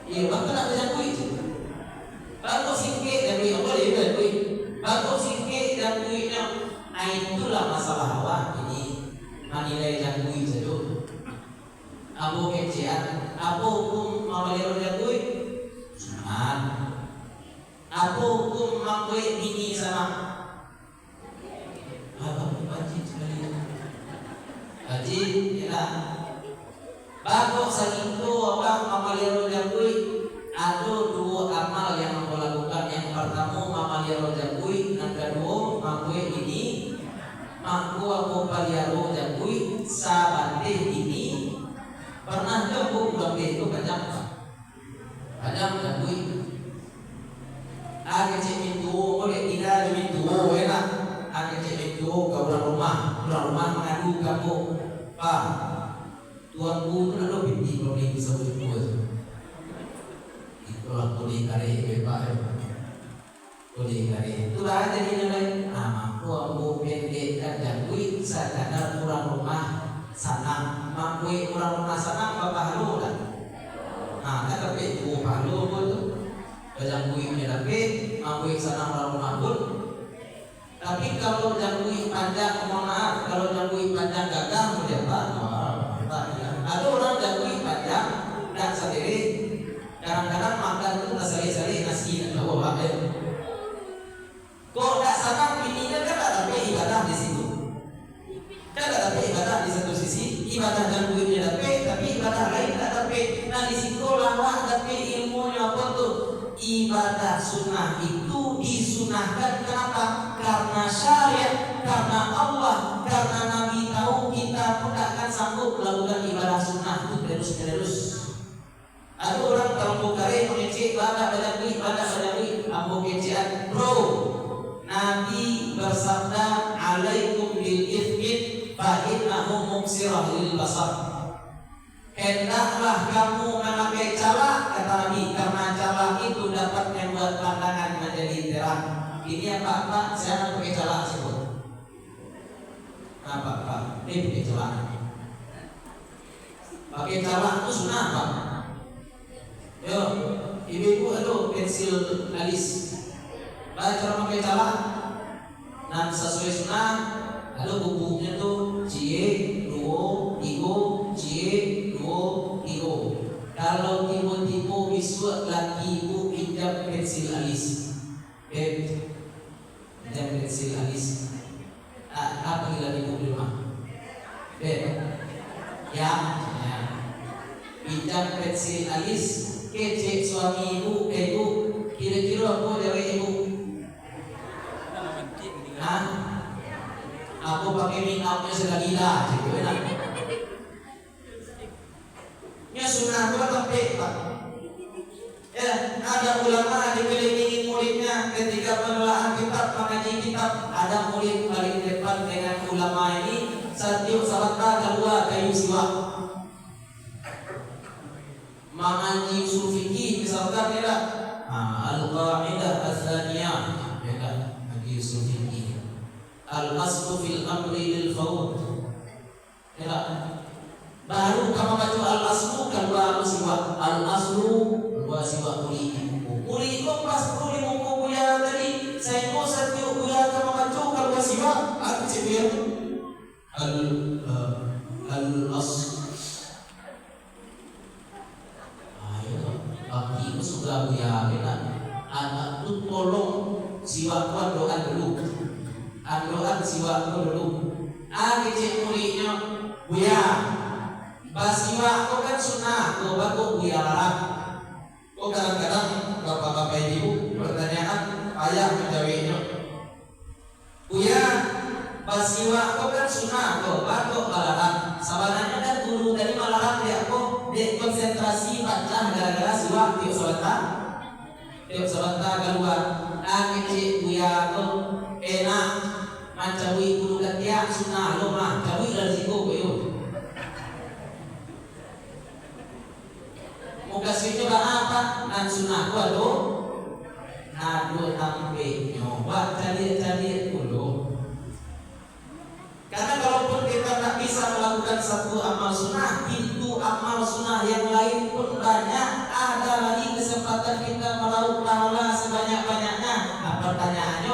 Iya, bahkan nak baca kuih itu. Baru sikit dan kuih, boleh dan kuih. Baru sikit dan kuihnya. Nah itulah masalah awak ini. Menilai dan kuih saja. Abu kecian, Abu hukum memelihara dan kuih. Sunat. Abu hukum mengkuih bini sama. Abang wajib sekali. Wajib, ya. Bagus segitu orang memelihara dan kuih. Ada dua amal yang aku lakukan. Yang pertama memelihara dan kuih, yang kedua mengkuih bini. Aku pelihara dan kuih sabandeh bini. Pernah jauh bulan itu panjang dan kuih. Ada cik mintu, boleh tidak mintu, enak. Ada cik mintu ke orang rumah mengadu kamu, Pak, tuanku itu ada binti kalau dia bisa berbuat. Itulah boleh kari, Pak. Boleh kari. Itulah aja dinilai. Aku ambu pendek dan kuih sadar kurang rumah sana, makui kurang rumah sana bapak halu lah. Nah, tapi itu halu pun tu. Jangan kuih tapi makui sana kurang rumah pun. Tapi kalau jangan kuih panjang, mohon maaf, kalau jangan kuih panjang gagal boleh apa? Ada orang jangan kuih panjang dan sendiri. Kadang-kadang makan itu tak sari-sari nasi dan bawa bakar. Kok tak sana bininya kan ada ibadah di situ. Kan ada ibadah di satu sisi, ibadah dan kuihnya tapi ibadah lain tak tapi. Nah di situ lama tapi ilmunya apa tuh? Ibadah sunnah itu disunahkan kenapa? Karena syariat, karena Allah, karena Nabi tahu kita pun akan sanggup melakukan ibadah sunnah itu terus-terus. Ada orang kalau bukari mengecek ibadah badai, ambo kecian, bro. Nabi bersabda, alaikum bil ithmin fa innahu mubsirah lil basar. Hendaklah kamu memakai cala, kata Nabi, karena cala itu dapat membuat pandangan menjadi terang. Ini apa Pak? Saya nak pakai cala sebut. Apa Pak? Ini pakai cala. Pakai cala itu sunnah Pak. Yo, ibu-ibu itu pensil alis. Baca cara pakai cala. Nah sesuai sunnah. Lalu bukunya tuh cie, duo, tigo, cie, duo, tigo. Kalau tipe-tipe biswa laki ibu pinjam pensil alis. Pinjam pensil alis. Apa gila ibu di rumah? Ya. Pinjam pensil alis. Kecek suami ibu, kira-kira apa jawab ibu? Hah? Aku pakai minapnya sudah gila, gitu kan? Ya sunnah itu tapi Pak. Ya, ada ulama dikelilingi muridnya ketika menelaah kitab, mengaji kitab, ada murid paling depan dengan ulama ini, satu sabata kedua kayu siwak. Mengaji usul fikih misalkan ya, al-qaidah ats-tsaniyah, ya kan? Mengaji usul fikih. Al-aslu fil amri lil fawd. Ya. Baru kamu baca al-aslu kan baru siwa. Al-aslu wa siwa kuli. Kuli itu pas kuli muku buya tadi. Saya mau satu buya kamu baca kalau siwa aku cebir. Al-aslu. Bagi sudah buya kan. Anak tu tolong siwa kuat doa dulu. Doa siwa dulu. Kecil muridnya buya Basiwa kok kan sunnah, kok batuk buya larang. Kok kadang-kadang bapak-bapak ibu pertanyaan ayah menjawabnya. Buya basiwa kok kan sunnah, kok batuk larang. Sabananya kan guru tadi malarang dia kok dia konsentrasi baca gara-gara siwa tiup sebentar keluar. Kecil buya kok enak mancawi guru katia sunnah lo mah cawi resiko buyo. Muka situ apa? Nan sunnah gua lo nado tampe nyoba cari dulu. Karena kalaupun kita tak bisa melakukan satu amal sunnah, pintu amal sunnah yang lain pun banyak. Ada lagi kesempatan kita meraup pahala sebanyak-banyaknya. Nah, pertanyaannya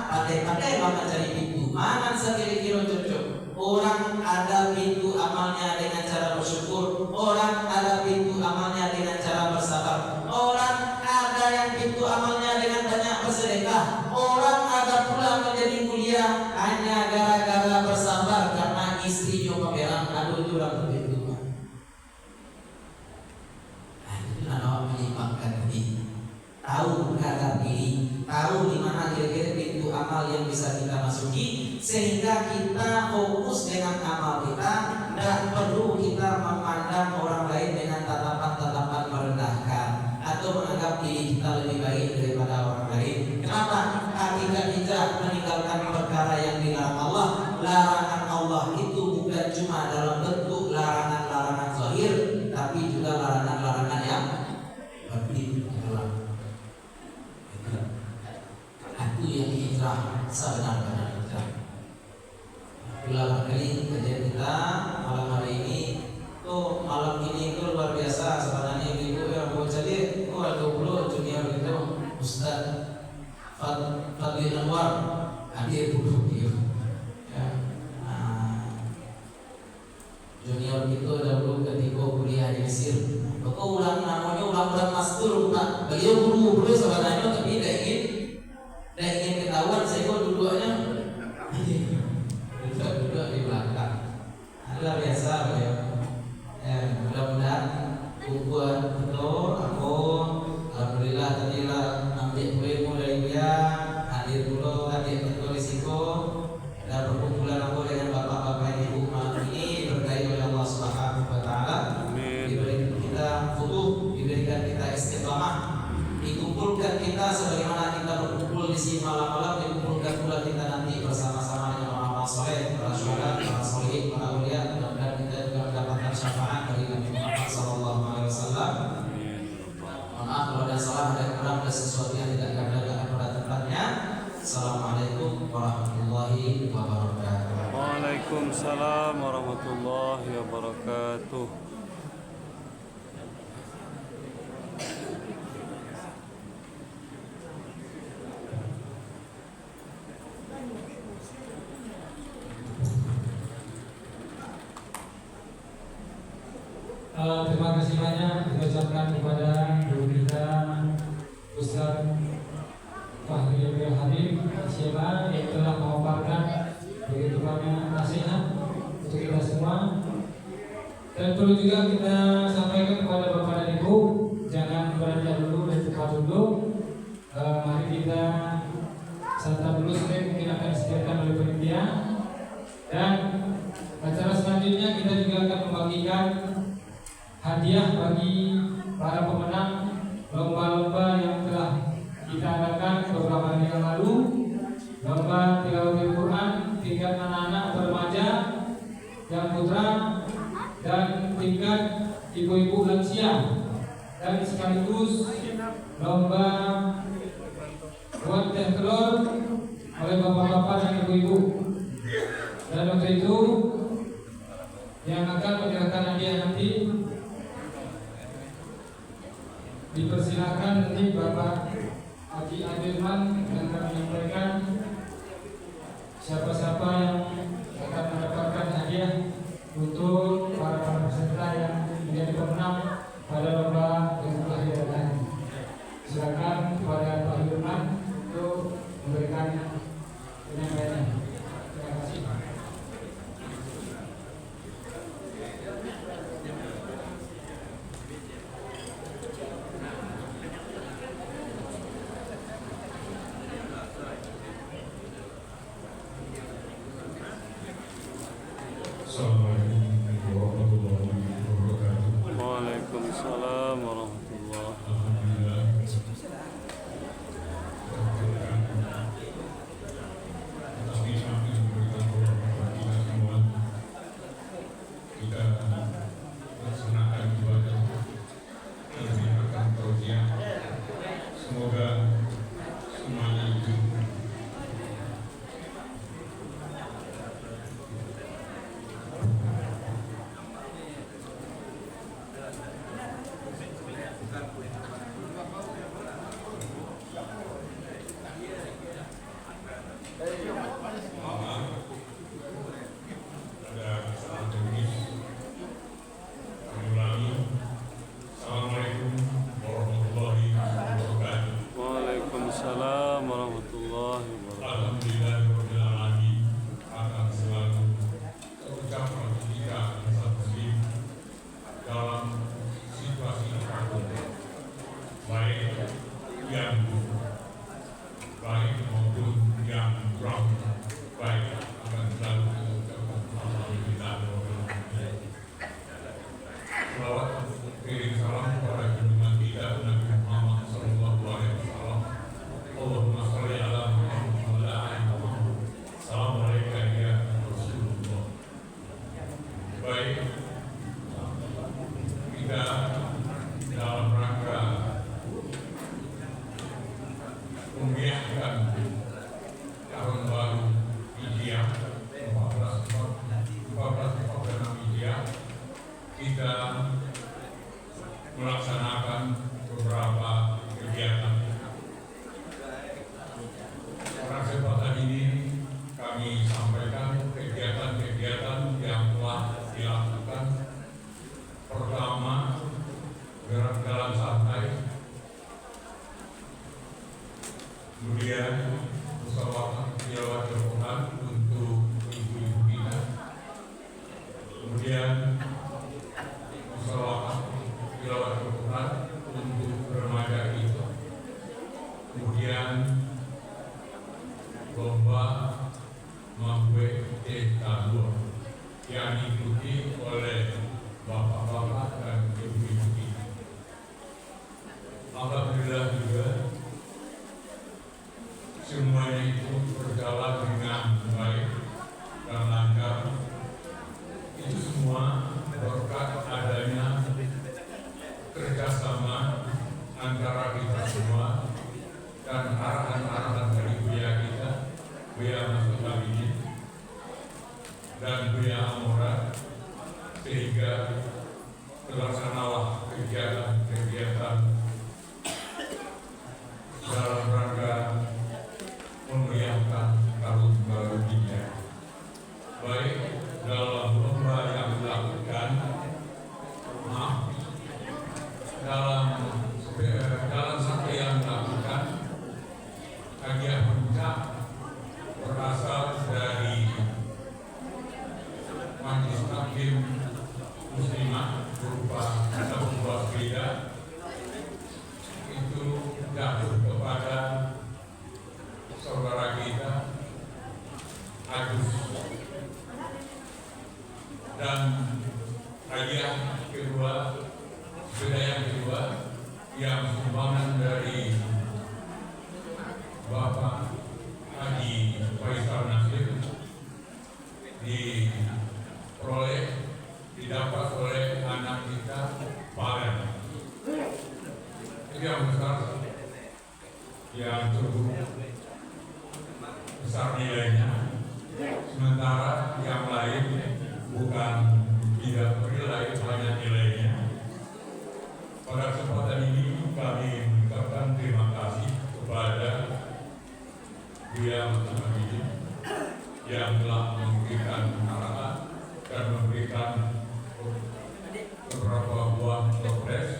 pandai-pandai banget cari pintu. Mana sekira-kira cocok? Orang ada pintu amalnya dengan cara bersyukur. Orang ada pintu amalnya dengan cara bersabar. Orang ada yang pintu amalnya dengan banyak bersedekah. Orang ada pula menjadi mulia hanya gara-gara bersabar karena istrinya pameran. Aduh itu orang begitu. Nah, itu nama menyimpangkan diri. Tahu kadar diri, tahu di mana kira-kira pintu amal yang bisa kita masuki, sehingga kita fokus dengan amal kita. Tidak perlu kita memandang orang lain dengan tatapan-tatapan merendahkan atau menganggap diri kita lebih baik daripada orang lain. Kenapa? Hakikat kita meninggalkan perkara yang dilarang Allah. Larangan Allah itu bukan cuma dalam bentuk larangan-larangan zahir, tapi juga larangan-larangan yang batin. Itu yang hijrah sebenarnya hijrah. Ulang kali kajian kita malam hari ini tuh malam ini itu luar biasa sebenarnya ibu yang mau jadi ada 20 junior itu Ustaz Fadli Anwar hadir dulu dia. Ya. Junior itu dahulu ketika kuliah di Mesir. Pokok namanya ulang mastur Pak. Beliau guru sebenarnya tapi tidak ingin ketahuan sehingga duduknya duduk di belakang. Luar biasa beliau. Mudah-mudahan ukuran betul aku alhamdulillah tadilah ambil ilmu dari dia hadir dulu hadir betul risiko dan perkumpulan aku dengan bapak-bapak ibu malam ini berkahi oleh Allah Subhanahu wa taala. Diberi kita futuh, diberikan kita istiqamah, dikumpulkan kita sebagaimana kita berkumpul di sini malam-malam, dikumpulkan pula kita nanti bersama-sama dengan orang-orang soleh, para syuhada, para solihin, para aulia. Mudah-mudahan kita juga mendapatkan syafaat dari Nabi Muhammad SAW. Maaf kalau ada salah, ada kurang, ada sesuatu yang tidak ada pada tempatnya. Assalamualaikum warahmatullahi wabarakatuh. Waalaikumsalam warahmatullahi wabarakatuh. Terima kasih banyak diucapkan kepada guru kita Ustaz Fahri Habib Syema yang telah memaparkan begitu banyak nasihat untuk kita semua. Dan perlu juga kita sampaikan kepada Bapak dan Ibu, jangan beranjak dulu dan tempat duduk. Mari kita santap dulu sampai mungkin akan disediakan oleh panitia. Dan acara selanjutnya kita juga akan membagikan hadiah bagi para pemenang lomba-lomba yang telah kita adakan beberapa hari yang lalu. Lomba tilawatil Quran tingkat anak-anak remaja dan putra dan tingkat ibu-ibu lansia, dan sekaligus lomba buat teh telur oleh bapak-bapak dan ibu-ibu. Dan untuk itu yang akan menyerahkan hadiah nanti dipersilakan nanti Bapak Haji Adirman yang akan menyampaikan siapa-siapa yang akan mendapatkan hadiah untuk para peserta yang menjadi pemenang pada lomba yang telah diadakan. Silakan kepada Pak Adirman untuk memberikan penyampaiannya. Terima kasih. merayakan tahun baru Hijriah 1446 Hijriah, kita melaksanakan beberapa kegiatan. Pada kesempatan ini kami sampaikan kegiatan-kegiatan yang telah dilakukan. Pertama, gerak jalan santai, kemudian musyawarah tilawah Al-Quran untuk ibu-ibu kita, kemudian musyawarah tilawah Al-Quran untuk remaja kita, kemudian lomba mabwe tahun yang diikuti oleh bapak-bapak dan ibu-ibu kita. Alhamdulillah juga semuanya itu berjalan dengan baik dan lancar. Itu semua berkat adanya kerjasama antara kita semua dan arahan-arahan dari Buya kita, Buya Masud Abidin dan Buya Amora, sehingga terlaksanalah kegiatan-kegiatan dalam rangka memeriahkan tahun baru Hijriah. Baik dalam lomba yang dilakukan, dalam satu yang dilakukan, hadiah puncak berasal dari Majelis Taklim Muslimah berupa satu buah sepeda, itu jatuh kepada saudara kita Agus, dan hadiah kedua, sepeda yang kedua yang sumbangan dari Bapak Haji Faisal Nasir didapat oleh anak kita Paren. Itu yang besar, yang cukup besar nilainya, sementara yang lain bukan tidak bernilai, banyak nilainya. Pada kesempatan ini kami mengucapkan terima kasih kepada Buya Masud Abidin yang telah memberikan arahan dan memberikan beberapa buah progres.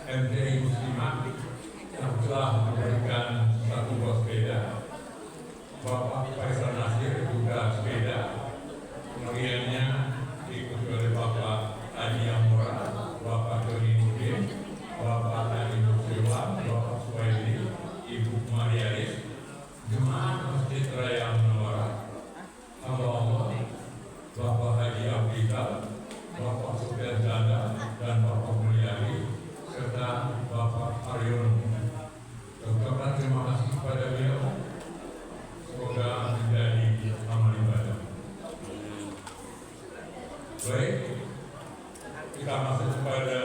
MTI Muslimah yang telah memberikan satu buah sepeda, Bapak Faisal Nasir juga sepeda, kemudiannya diikuti oleh Bapak Haji Amora, Bapak Doni Nurdin, Bapak Haji Nursiwan, Bapak Suwaili, Ibu Marialis, Jemaah Masjid Raya Munawwarah, Allah, Bapak Haji Abdika, Bapak Sufyan Janda, dan Bapak Mulyadi, serta Bapak Aryon. Ucapkan terima kasih kepada beliau. Semoga menjadi amal ibadah. Baik, kita masuk kepada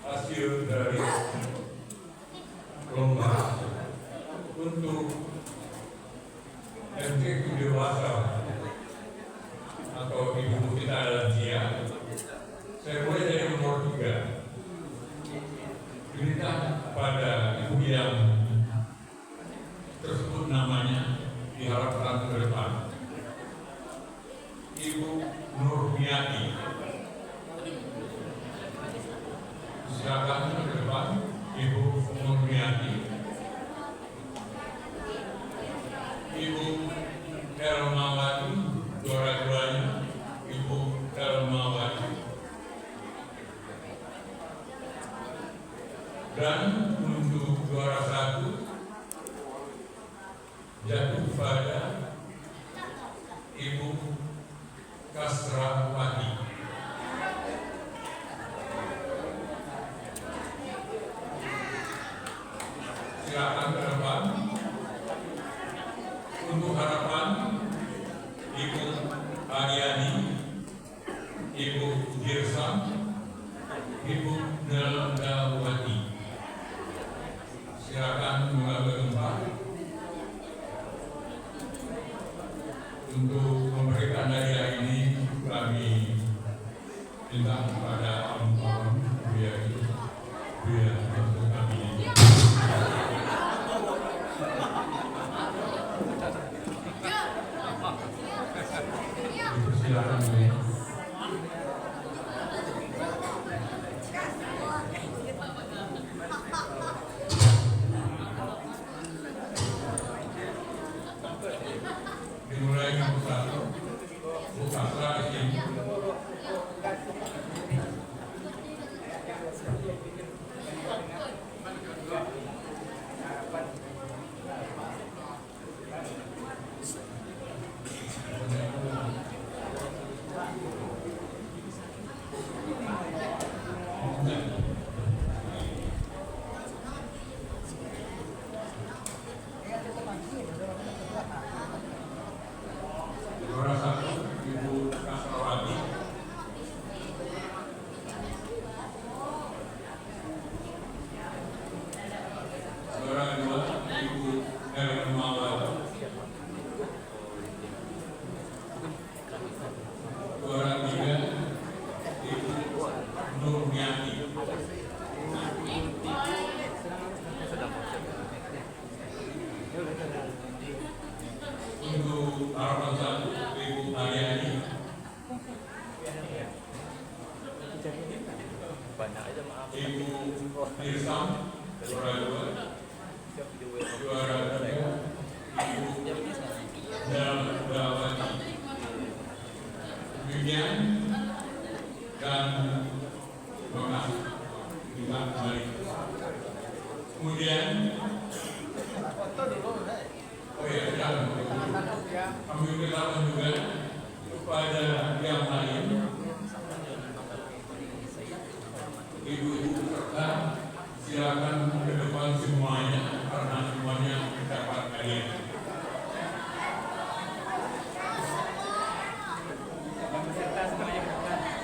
hasil dari lomba untuk MTQ dewasa atau ibu kita lansia. Saya mulai dari nomor 3. Diminta pada ibu yang tersebut namanya diharapkan ke depan. Ibu Nurmiati, silakan ke depan, Ibu Nurmiati. Ibu Elmawati, juara-juaranya Ibu Elmawati. Dan untuk juara 1 jatuh pada Ibu Kasrawati. Silakan ke depan. Untuk harapan Ibu Ariani, Ibu Girsam, Ibu Nelawati. Silakan Untuk memberikan hadiah ini kami minta kepada Om biar untuk kami. Silakan. Dimulai yang satu, buka lagi. Juara satu, Ibu Kasrawati. Juara dua, Ibu Helen Mawar. Juara tiga, Ibu Nurmiati. Untuk harapan satu, Ibu Mariani. Ibu Irsam, juara dua. Juara tiga, Ibu Dawati. Demikian dan makasih juga kembali. Kemudian oh ya, kami beritahu juga kepada yang lain, ibu-ibu serta silakan ke depan semuanya karena semuanya dapat hadiah.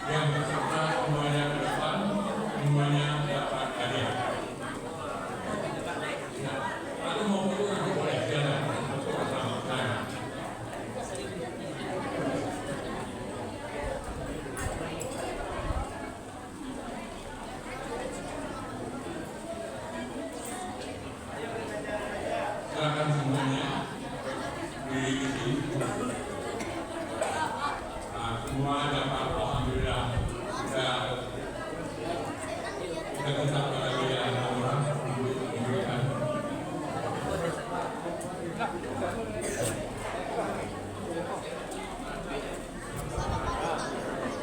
Yang peserta semuanya ke depan, semuanya dapat hadiah. Aku mau foto nanti boleh silakan foto bersama saya. Silakan semuanya di sini. Semua dapat alhamdulillah kita tetap berada di orang untuk memberikan.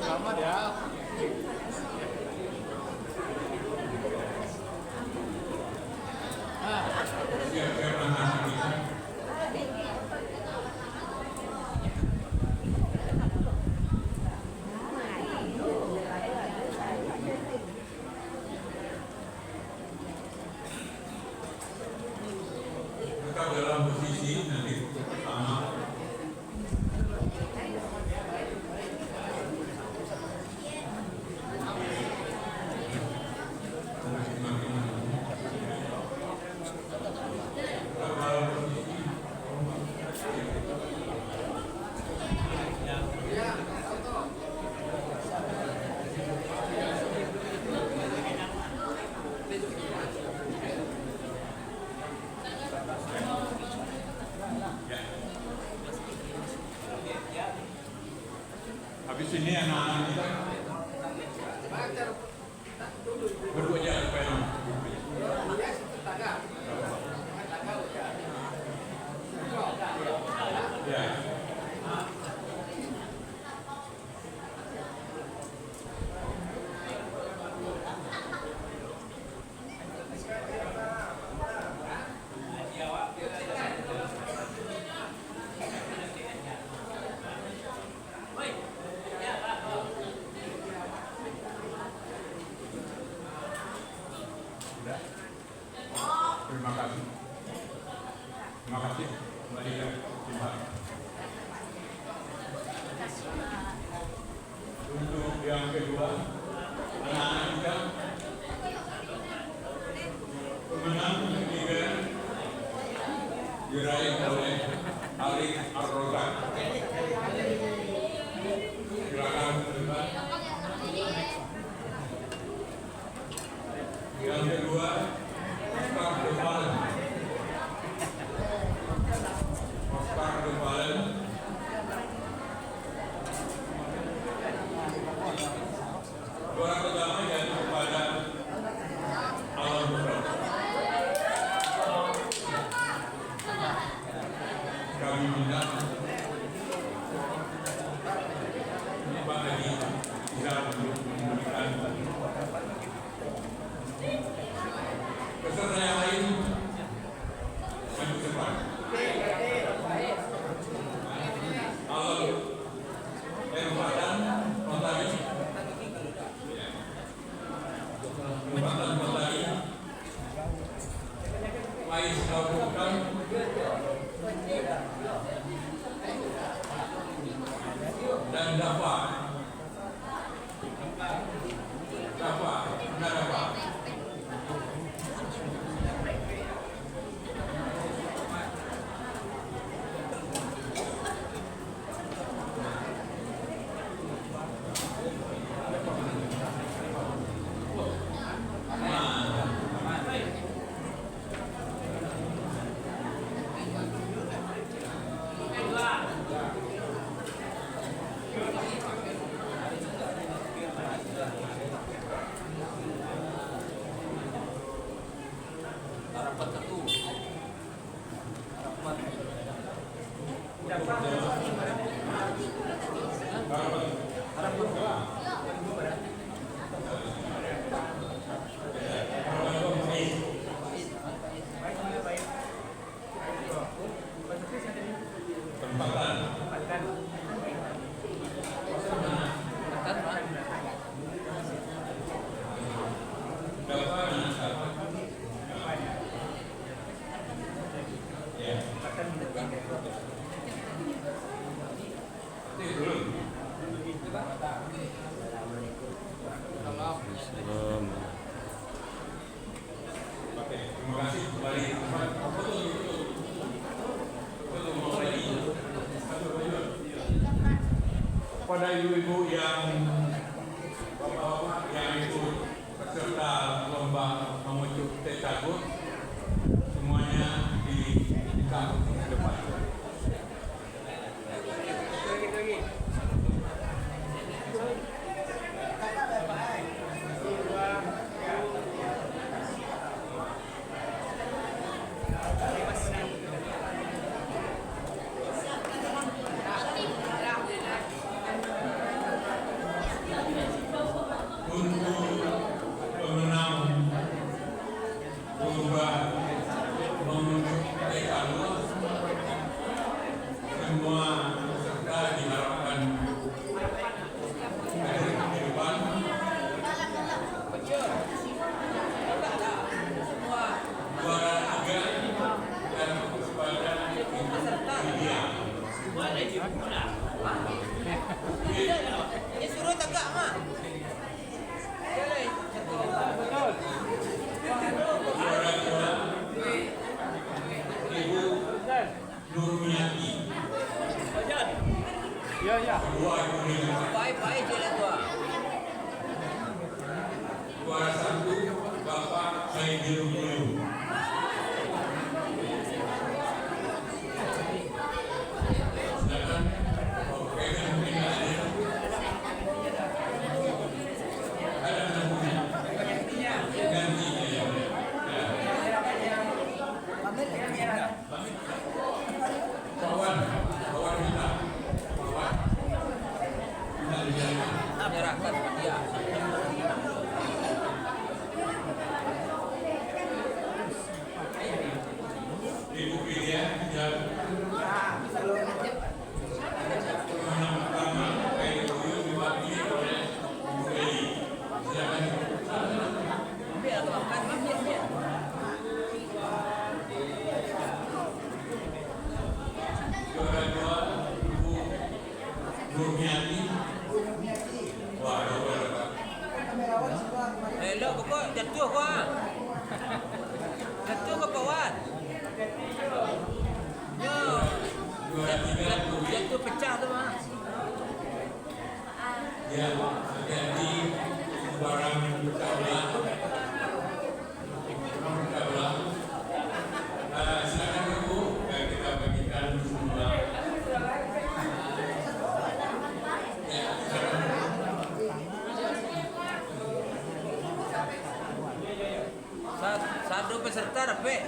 Selamat ya. Siap-siap anak-anak kita. Tetap dalam posisi nanti pertama. Habis ini anak-anak kita berdua aja supaya ya. Terima kasih. Terima kasih. Kembali ke Tuhan. Untuk yang kedua, anak-anak kita pemenang ketiga diraih oleh Ali Ar-Rozak. kami minta Pak Haji bisa memberikan peserta yang lain maju ke depan. Halo, Rupatan Montari, Rupatan Montari, Faiz Al-Bukan, dan Dafa, benar Dafa. Terima kasih kembali kepada ibu-ibu yang bapak-bapak yang ikut peserta lomba memujuk Tekabut, semuanya ditaruh ke depan. Juara 1 Bapak Saidil Bulu. Silakan. Oke, dan mungkin ada. Ada namanya. Gantinya ya. Kawan kita. Menyerahkan dia. Ibu Widya dan pemenang pertama PLU diwakili oleh Bu Eli. Silakan. Juara 2 Ibu Nurmiati. Wah, Elok kok jatuh kok. Jatuh ke bawah. Yo. Jatuh pecah tu mah. Ya, jadi barang pecah belah. Silakan Ibu, kita bagikan semua. Ya, Satu peserta dapat.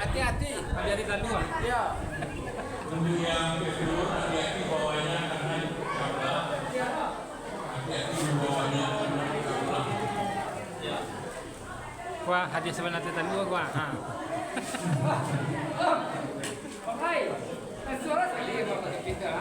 Hati-hati, hati-hati tanduk. Iya. Untuk yang kedua, hati-hati bawahnya karena kabel. Hati-hati di bawahnya karena kabel. Wah, hati sebenarnya tanduk gua. Ha. Pakai. Suara sekali ya Bapak kita.